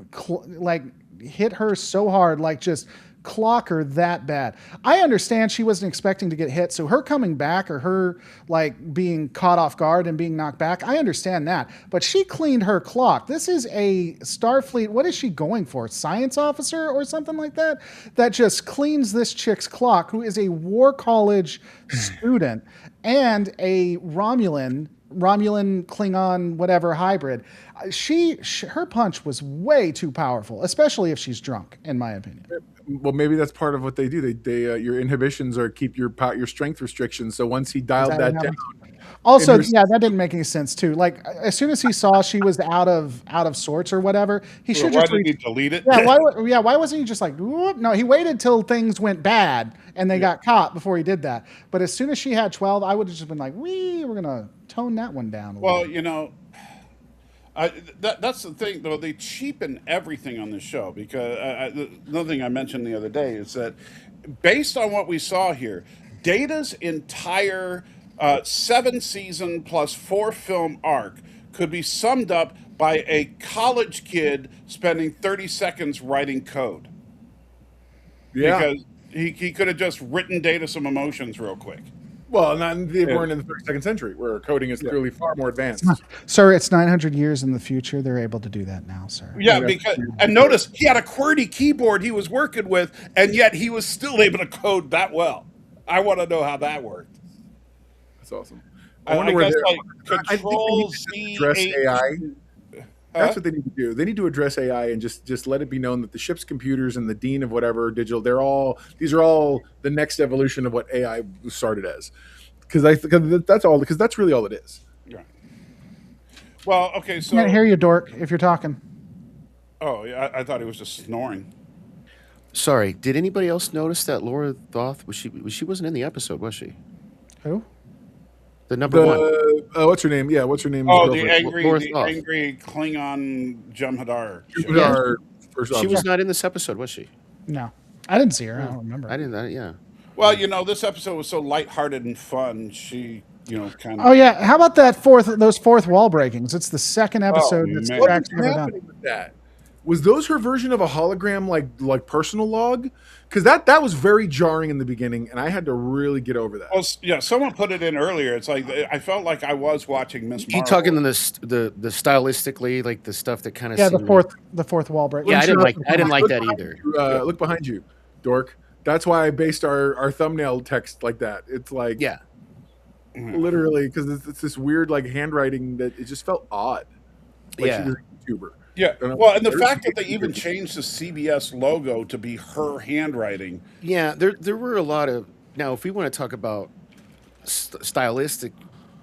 hit her so hard, like just clock her that bad? I understand she wasn't expecting to get hit, so her coming back or her like being caught off guard and being knocked back, I understand that. But she cleaned her clock. This is a Starfleet. What is she going for? Science officer or something like that? That just cleans this chick's clock, who is a War College student and a Romulan Klingon whatever hybrid. Her punch was way too powerful, especially if she's drunk, in my opinion. Well, maybe that's part of what they do. They your inhibitions are keep your strength restrictions. So once he dialed that down. Also, yeah, that didn't make any sense too. Like as soon as he saw she was out of sorts or whatever, he should just delete it. Yeah, why wasn't he just like, whoop? No, he waited till things went bad and they got caught before he did that. But as soon as she had 12, I would have just been like, we're gonna tone that one down a little. Well, you know, that's the thing, though. They cheapen everything on this show because another thing I mentioned the other day is that based on what we saw here, Data's entire 7-season plus 4-film arc could be summed up by a college kid spending 30 seconds writing code. Yeah. Because he could have just written Data some emotions real quick. Well, they weren't in the 32nd century, where coding is clearly far more advanced. Sir, it's 900 years in the future. They're able to do that now, sir. Yeah, and notice he had a QWERTY keyboard he was working with, and yet he was still able to code that well. I want to know how that worked. That's awesome. I wonder guess where like I think they need to address AI. That's what they need to do. They need to address AI and just let it be known that the ship's computers and the dean of whatever digital, these are all the next evolution of what AI started as. Because that's really all it is. Right. Well, okay, so I can't hear you, Dork, if you're talking. Oh, yeah, I thought he was just snoring. Sorry, did anybody else notice that Laura Thoth she wasn't in the episode, was she? Who? The number one. What's her name? Yeah, what's her name? Oh, the angry Thoth. Klingon Jem'Hadar. Yeah. She was not in this episode, was she? No. I didn't see her. I don't remember. I didn't. Yeah. Well, you know, this episode was so lighthearted and fun. She, kind of. Oh yeah, how about those fourth wall breakings? It's the second episode that's man. What's never done. happening with that? Was those her version of a hologram, like personal log? Because that was very jarring in the beginning, and I had to really get over that. Well, yeah, someone put it in earlier. It's like I felt like I was watching Miss Marvel. You talking the stylistically, like the stuff that kind of the fourth wall break. Yeah, I didn't like that either. Look behind you, Dork. That's why I based our thumbnail text like that. It's like literally because it's this weird like handwriting that it just felt odd. Like she was a YouTuber. Yeah, well, and the fact that they even changed the CBS logo to be her handwriting. Yeah, there were a lot of... Now, if we want to talk about stylistic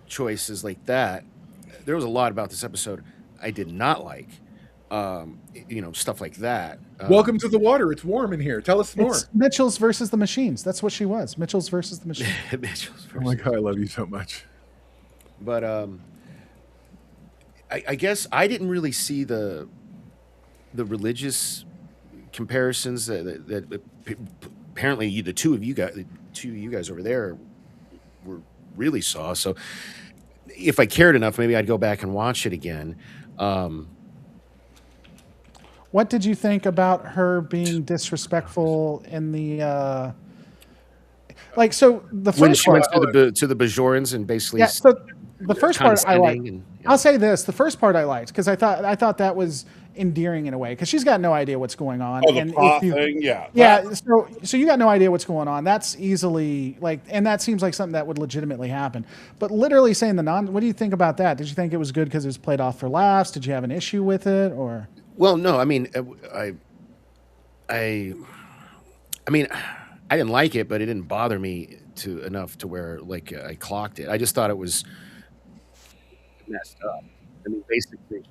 choices like that, there was a lot about this episode I did not like. stuff like that. Welcome to the water. It's warm in here. Tell us more. It's Mitchell's versus the Machines. That's what she was. Mitchell's versus the Machines. Mitchell's Oh my God, I love you so much. But I guess I didn't really see the religious comparisons that apparently the two of you guys over there were really saw. So if I cared enough, maybe I'd go back and watch it again. What did you think about her being disrespectful in the so the When first she went part, to the Bajorans and basically yeah, so the first part I liked. condescending and I'll say this: the first part I liked because I thought that was endearing in a way because she's got no idea what's going on. Oh, the and plot if you, thing, yeah. yeah. So you got no idea what's going on. That's easily and that seems like something that would legitimately happen. But literally saying what do you think about that? Did you think it was good because it was played off for laughs? Did you have an issue with it or? Well, no, I mean, I mean, I didn't like it, but it didn't bother me enough to where I clocked it. I just thought it was messed up. I mean, basically,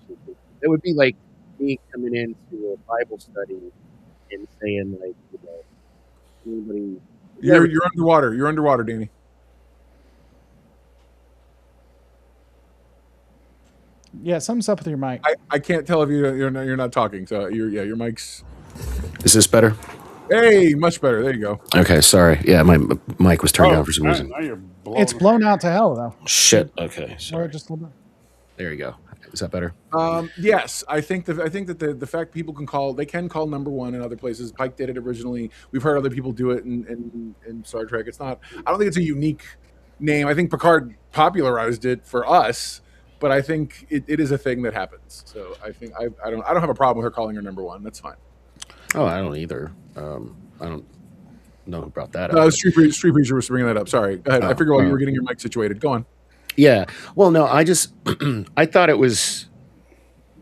it would be like me coming into a Bible study and saying anybody. You're underwater. You're underwater, Danny. Yeah, something's up with your mic. I can't tell if you're not talking. So your mic's. Is this better? Hey, much better. There you go. Okay, sorry. Yeah, my mic was turned down for some reason. Now you're blown. It's blown out to hell though. Shit. Okay, Or sorry. just a little bit. There you go. Is that better? Yes, I think that the fact people can call number one in other places. Pike did it originally. We've heard other people do it in Star Trek. It's not. I don't think it's a unique name. I think Picard popularized it for us, but I think it is a thing that happens. So I think I don't have a problem with her calling her number one. That's fine. Oh, I don't either. I don't know who brought that No, up. Street Preacher was bringing that up. Sorry. Go ahead. I figured while you were getting your mic situated. Go on. Yeah. Well, no, I just I thought it was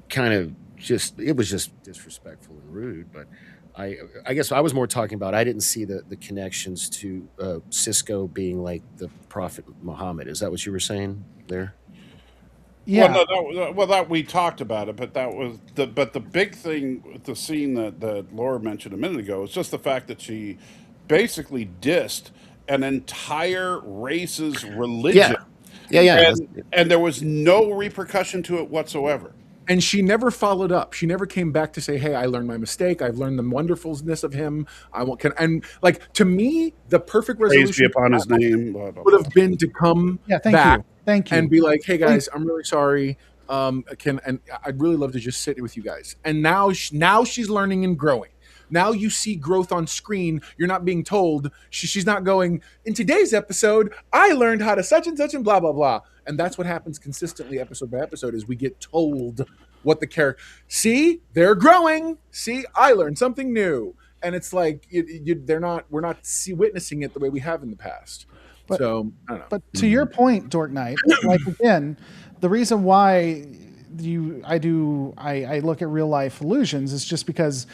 kind of just disrespectful and rude, but I guess I was more talking about I didn't see the connections to Cisco being like the Prophet Muhammad. Is that what you were saying there? Yeah. Well, that we talked about it, but that was the big thing with the scene that Laura mentioned a minute ago is just the fact that she basically dissed an entire race's religion. Yeah. And there was no repercussion to it whatsoever. And she never followed up. She never came back to say, "Hey, I learned my mistake. I've learned the wonderfulness of him. To me, the perfect Praise be resolution upon his name. Blah, blah, would blah. have been to come Thank back you. Thank you. and be like, "Hey guys, I'm really sorry. And I'd really love to just sit with you guys." And now she's learning and growing. Now you see growth on screen. You're not being told. She's not going, "In today's episode, I learned how to such and blah, blah, blah." And that's what happens consistently episode by episode is we get told what the character, see, they're growing. See, I learned something new. And it's like, we're not witnessing it the way we have in the past. But, so I don't know. But to your point, Dorkknight, again, the reason why I look at real life illusions is just because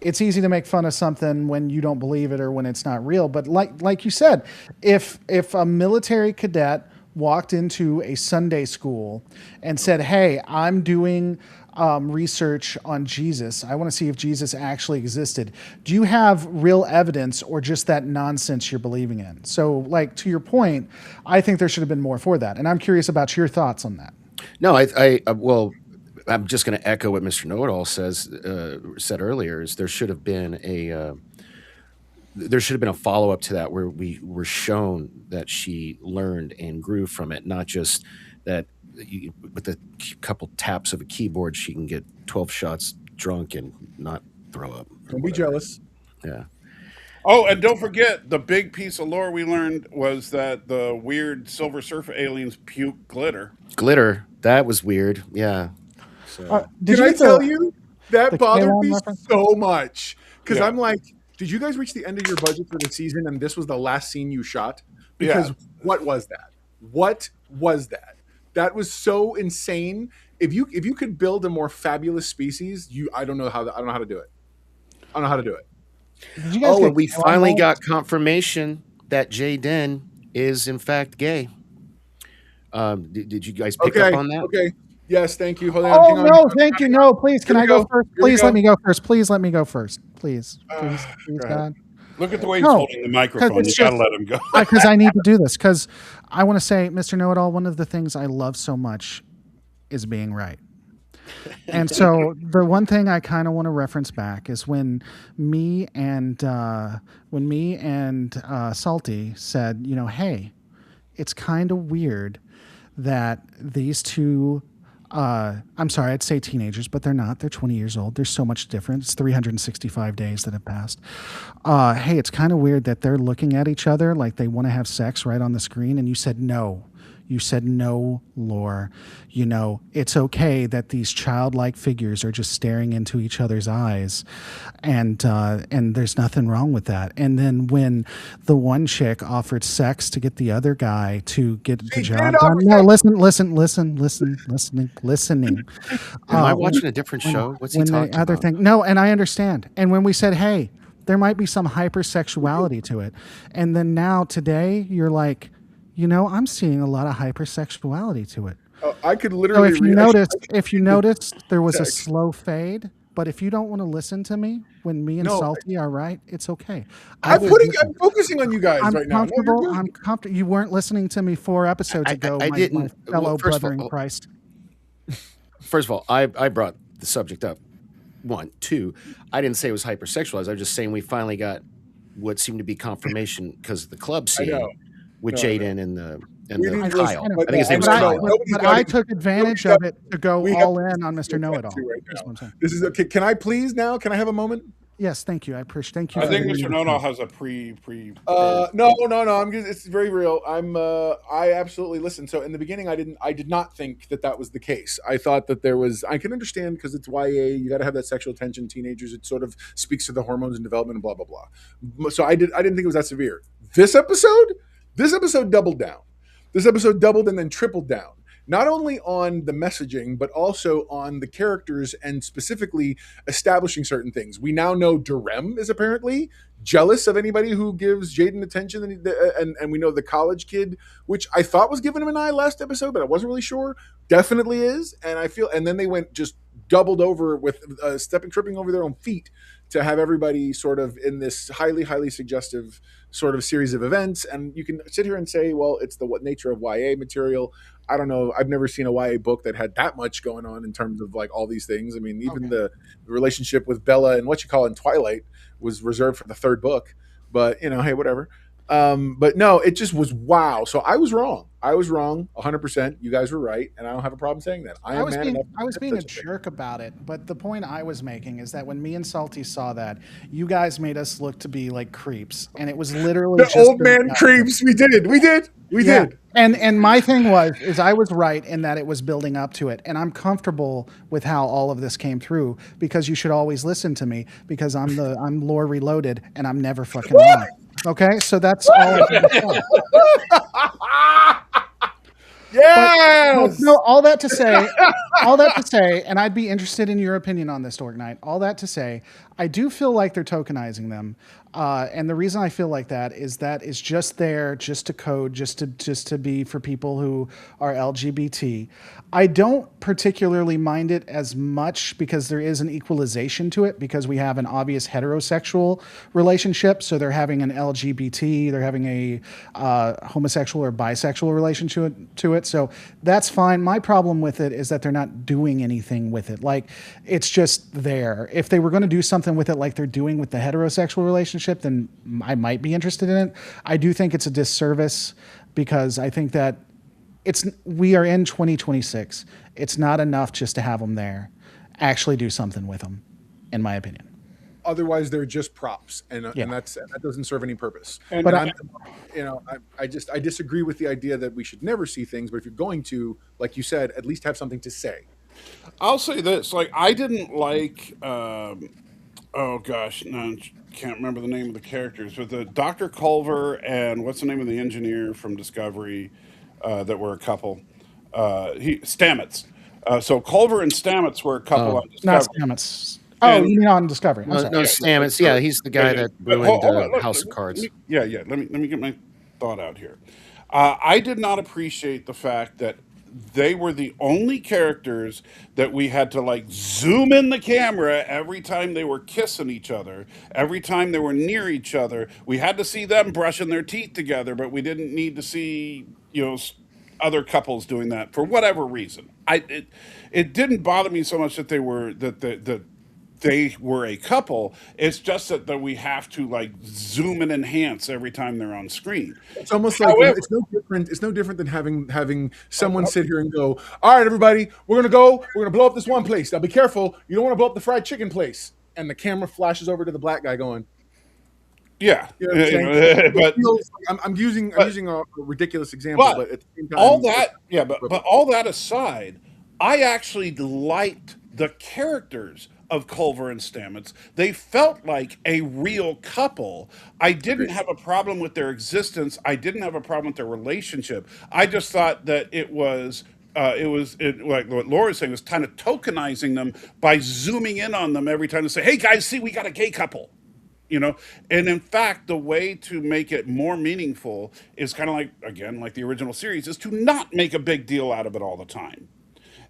it's easy to make fun of something when you don't believe it or when it's not real. But like you said, if a military cadet walked into a Sunday school and said, "Hey, I'm doing research on Jesus. I want to see if Jesus actually existed." Do you have real evidence or just that nonsense you're believing in? So, to your point, I think there should have been more for that. And I'm curious about your thoughts on that. No, well, I'm just going to echo what Mr. Know-It-All said earlier. Is there should have been a follow-up to that where we were shown that she learned and grew from it, not just that with a couple taps of a keyboard she can get 12 shots drunk and not throw up. Don't be jealous. Yeah. Oh, and don't forget, the big piece of lore we learned was that the weird Silver Surfer aliens puke glitter. Glitter, that was weird. Yeah. So. Did I tell you that the bothered K-Lon me reference? so much? Because Yeah. I'm like, did you guys reach the end of your budget for the season and this was the last scene you shot? Because what was that? What was that? That was so insane. If you could build a more fabulous species, I don't know how to do it. I don't know how to do it. Did you guys And we K-Lon finally balls? got confirmation that Jay Den is in fact gay. Did you guys pick up on that? Okay. Yes, thank you. Hold on. Oh hang on, no, hang on, thank you. hang on. No, please, can Here we I go go. first? Here we Please go. let me go first. Please let me go first. Please, please, Go ahead. God. Look at the way he's No, holding the microphone. You it's got to just- let him go. Because I need to do this. Because I want to say, Mr. Know-It-All, one of the things I love so much is being right. And so the one thing I kind of want to reference back is when me and Salty said, hey, it's kind of weird that these two, I'm sorry, I'd say teenagers, but they're not. They're 20 years old. There's so much difference. It's 365 days that have passed. Hey, it's kind of weird that they're looking at each other like they want to have sex right on the screen. And you said no. You said no, Lore. It's okay that these childlike figures are just staring into each other's eyes, and there's nothing wrong with that. And then when the one chick offered sex to get the other guy to get the job done, no, listening. Am I watching a different show? What's he talking the other about? thing? No, and I understand. And when we said, hey, there might be some hypersexuality to it, and then now today you're like, I'm seeing a lot of hypersexuality to it. I could So literally. if you noticed, there was a slow fade. But if you don't want to listen to me when me and Salty are right, it's okay. I'm focusing on you guys right now. I'm comfortable. You weren't listening to me 4 episodes ago. I didn't. My fellow Well, first of brother in all- Christ. First of all, I brought the subject up. 1, 2. I didn't say it was hypersexualized. I was just saying we finally got what seemed to be confirmation because of the club scene know. with No, Jaden and the didn't Kyle. listen, I think his name was but Kyle. But I took advantage of it to go all in on Mr. Know-It-All. Right That's what I'm now. saying. This is okay. Can I please now? Can I have a moment? Yes, thank you. I appreciate. Thank you. I for think letting Mr. me Nono know. has a pre. No. I'm just, it's very real. I absolutely listen. So in the beginning, I did not think that was the case. I thought that there was. I can understand because it's YA. You got to have that sexual tension. Teenagers. It sort of speaks to the hormones and development and blah blah blah. So I didn't think it was that severe. This episode doubled down. This episode doubled and then tripled down. Not only on the messaging, but also on the characters and specifically establishing certain things. We now know Durem is apparently jealous of anybody who gives Jaden attention, and we know the college kid, which I thought was giving him an eye last episode, but I wasn't really sure, definitely is. And I feel, and then they went just doubled over with tripping over their own feet to have everybody sort of in this highly, highly suggestive sort of series of events. And you can sit here and say, well, it's the nature of YA material. I don't know. I've never seen a YA book that had that much going on in terms of like all these things. I mean, even the relationship with Bella and what you call in Twilight was reserved for the 3rd book, but hey, whatever. But no, it just was wow. So I was wrong. 100%. You guys were right, and I don't have a problem saying that. I was being a jerk about it, but the point I was making is that when me and Salty saw that, you guys made us look to be like creeps, and it was literally the old man creeps. We did. And my thing is I was right in that it was building up to it, and I'm comfortable with how all of this came through because you should always listen to me because I'm lore reloaded and I'm never fucking wrong. Okay, so that's all I can say. Yes. No, all that to say, and I'd be interested in your opinion on this, Dorkknight. All that to say, I do feel like they're tokenizing them, and the reason I feel like that is just there, just to code, just to be for people who are LGBT. I don't particularly mind it as much because there is an equalization to it because we have an obvious heterosexual relationship, so they're having an LGBT, they're having a homosexual or bisexual relationship to it, so that's fine. My problem with it is that they're not doing anything with it. Like, it's just there. If they were going to do something with it like they're doing with the heterosexual relationship, then I might be interested in it. I do think it's a disservice because I think that we are in 2026. It's not enough just to have them there. Actually do something with them, in my opinion. Otherwise, they're just props, and that doesn't serve any purpose. And I disagree with the idea that we should never see things. But if you're going to, like you said, at least have something to say. I'll say this: like, I didn't like. Oh gosh, no, can't remember the name of the characters, but the Dr. Culver and what's the name of the engineer from Discovery that were a couple? Stamets. So Culver and Stamets were a couple on Not Discovery. Stamets. Oh, you mean on Discovery? I'm sorry. No, Stamets. Yeah, he's the guy that ruined House of Cards. Let me get my thought out here. I did not appreciate the fact that they were the only characters that we had to like zoom in the camera every time they were kissing each other, every time they were near each other. We had to see them brushing their teeth together, but we didn't need to see, other couples doing that for whatever reason. It didn't bother me so much that they were a couple. It's just that we have to like zoom and enhance every time they're on screen. It's almost like However- it's no different. It's no different than having someone sit here and go, "All right, everybody, we're gonna go. We're gonna blow up this one place. Now, be careful. You don't want to blow up the fried chicken place." And the camera flashes over to the black guy going, Yeah, you know what I'm saying? It but feels like I'm using a ridiculous example, but at the same time, all that, yeah, but all that aside, I actually liked the characters of Culver and Stamets. They felt like a real couple. I didn't have a problem with their existence. I didn't have a problem with their relationship. I just thought that like what Laura's saying, was kind of tokenizing them by zooming in on them every time to say, "Hey guys, see, we got a gay couple." And in fact, the way to make it more meaningful is kind of like, again, like the original series, is to not make a big deal out of it all the time,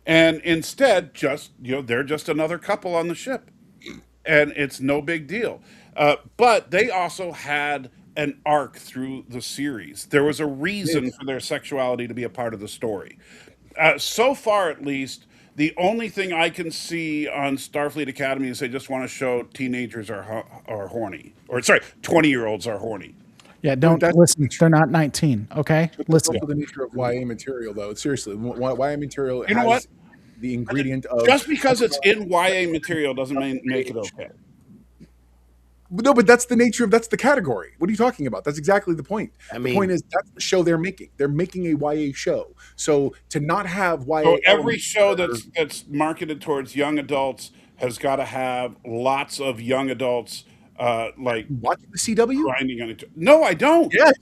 and instead just they're just another couple on the ship, and it's no big deal. But they also had an arc through the series. There was a reason for their sexuality to be a part of the story. So far, at least, the only thing I can see on Starfleet Academy is they just want to show teenagers are horny, or sorry, 20-year-olds are horny. Yeah, don't listen. They're not 19. Okay, That's listen. also the nature of YA material, though. Seriously, YA material You know has what? the ingredient of Just because it's in YA material doesn't make it okay. no, but that's the category. What are you talking about? That's exactly the point. I The mean- point is that's the show they're making. They're making a YA show. So to not have YA, So every elements show that are- that's marketed towards young adults has got to have lots of young adults like watching the CW. grinding on it. No, I don't. Yes,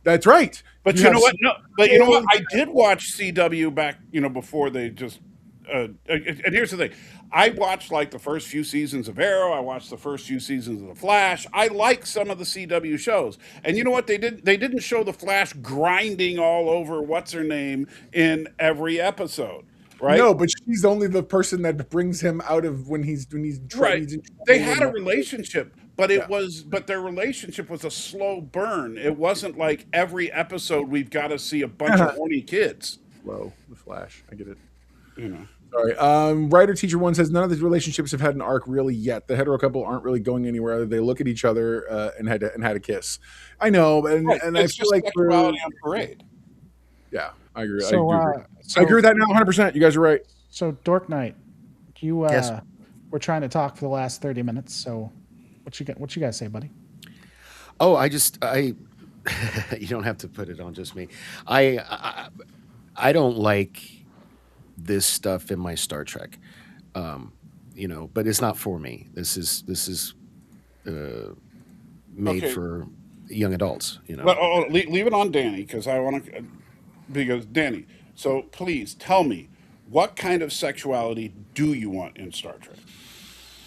that's right. But you have know what? No, but you know what? so- I did watch CW back, before they just. And here's the thing: I watched like the first few seasons of Arrow. I watched the first few seasons of The Flash. I like some of the CW shows, and you know what they did? They didn't show the Flash grinding all over what's her name in every episode, right? No, but she's only the person that brings him out of when he's Right. he's in They trouble had a and- relationship, but their relationship was a slow burn. It wasn't like every episode we've got to see a bunch of horny kids. Whoa, the Flash. I get it. You know. Sorry. Writer Teacher One says none of these relationships have had an arc really yet. The hetero couple aren't really going anywhere. They look at each other and had a kiss. I know, and Right. and I It's feel just like sexuality on parade. yeah, I agree. So, I agree with that now, 100%. You guys are right. So, Dorkknight, you Yes. we're trying to talk for the last 30 minutes. So, what you guys say, buddy? Oh, I you don't have to put it on just me. I don't like this stuff in my Star Trek, but it's not for me. This is made Okay. for young adults. But leave it on Danny because I want to. Because Danny, so please tell me, what kind of sexuality do you want in Star Trek?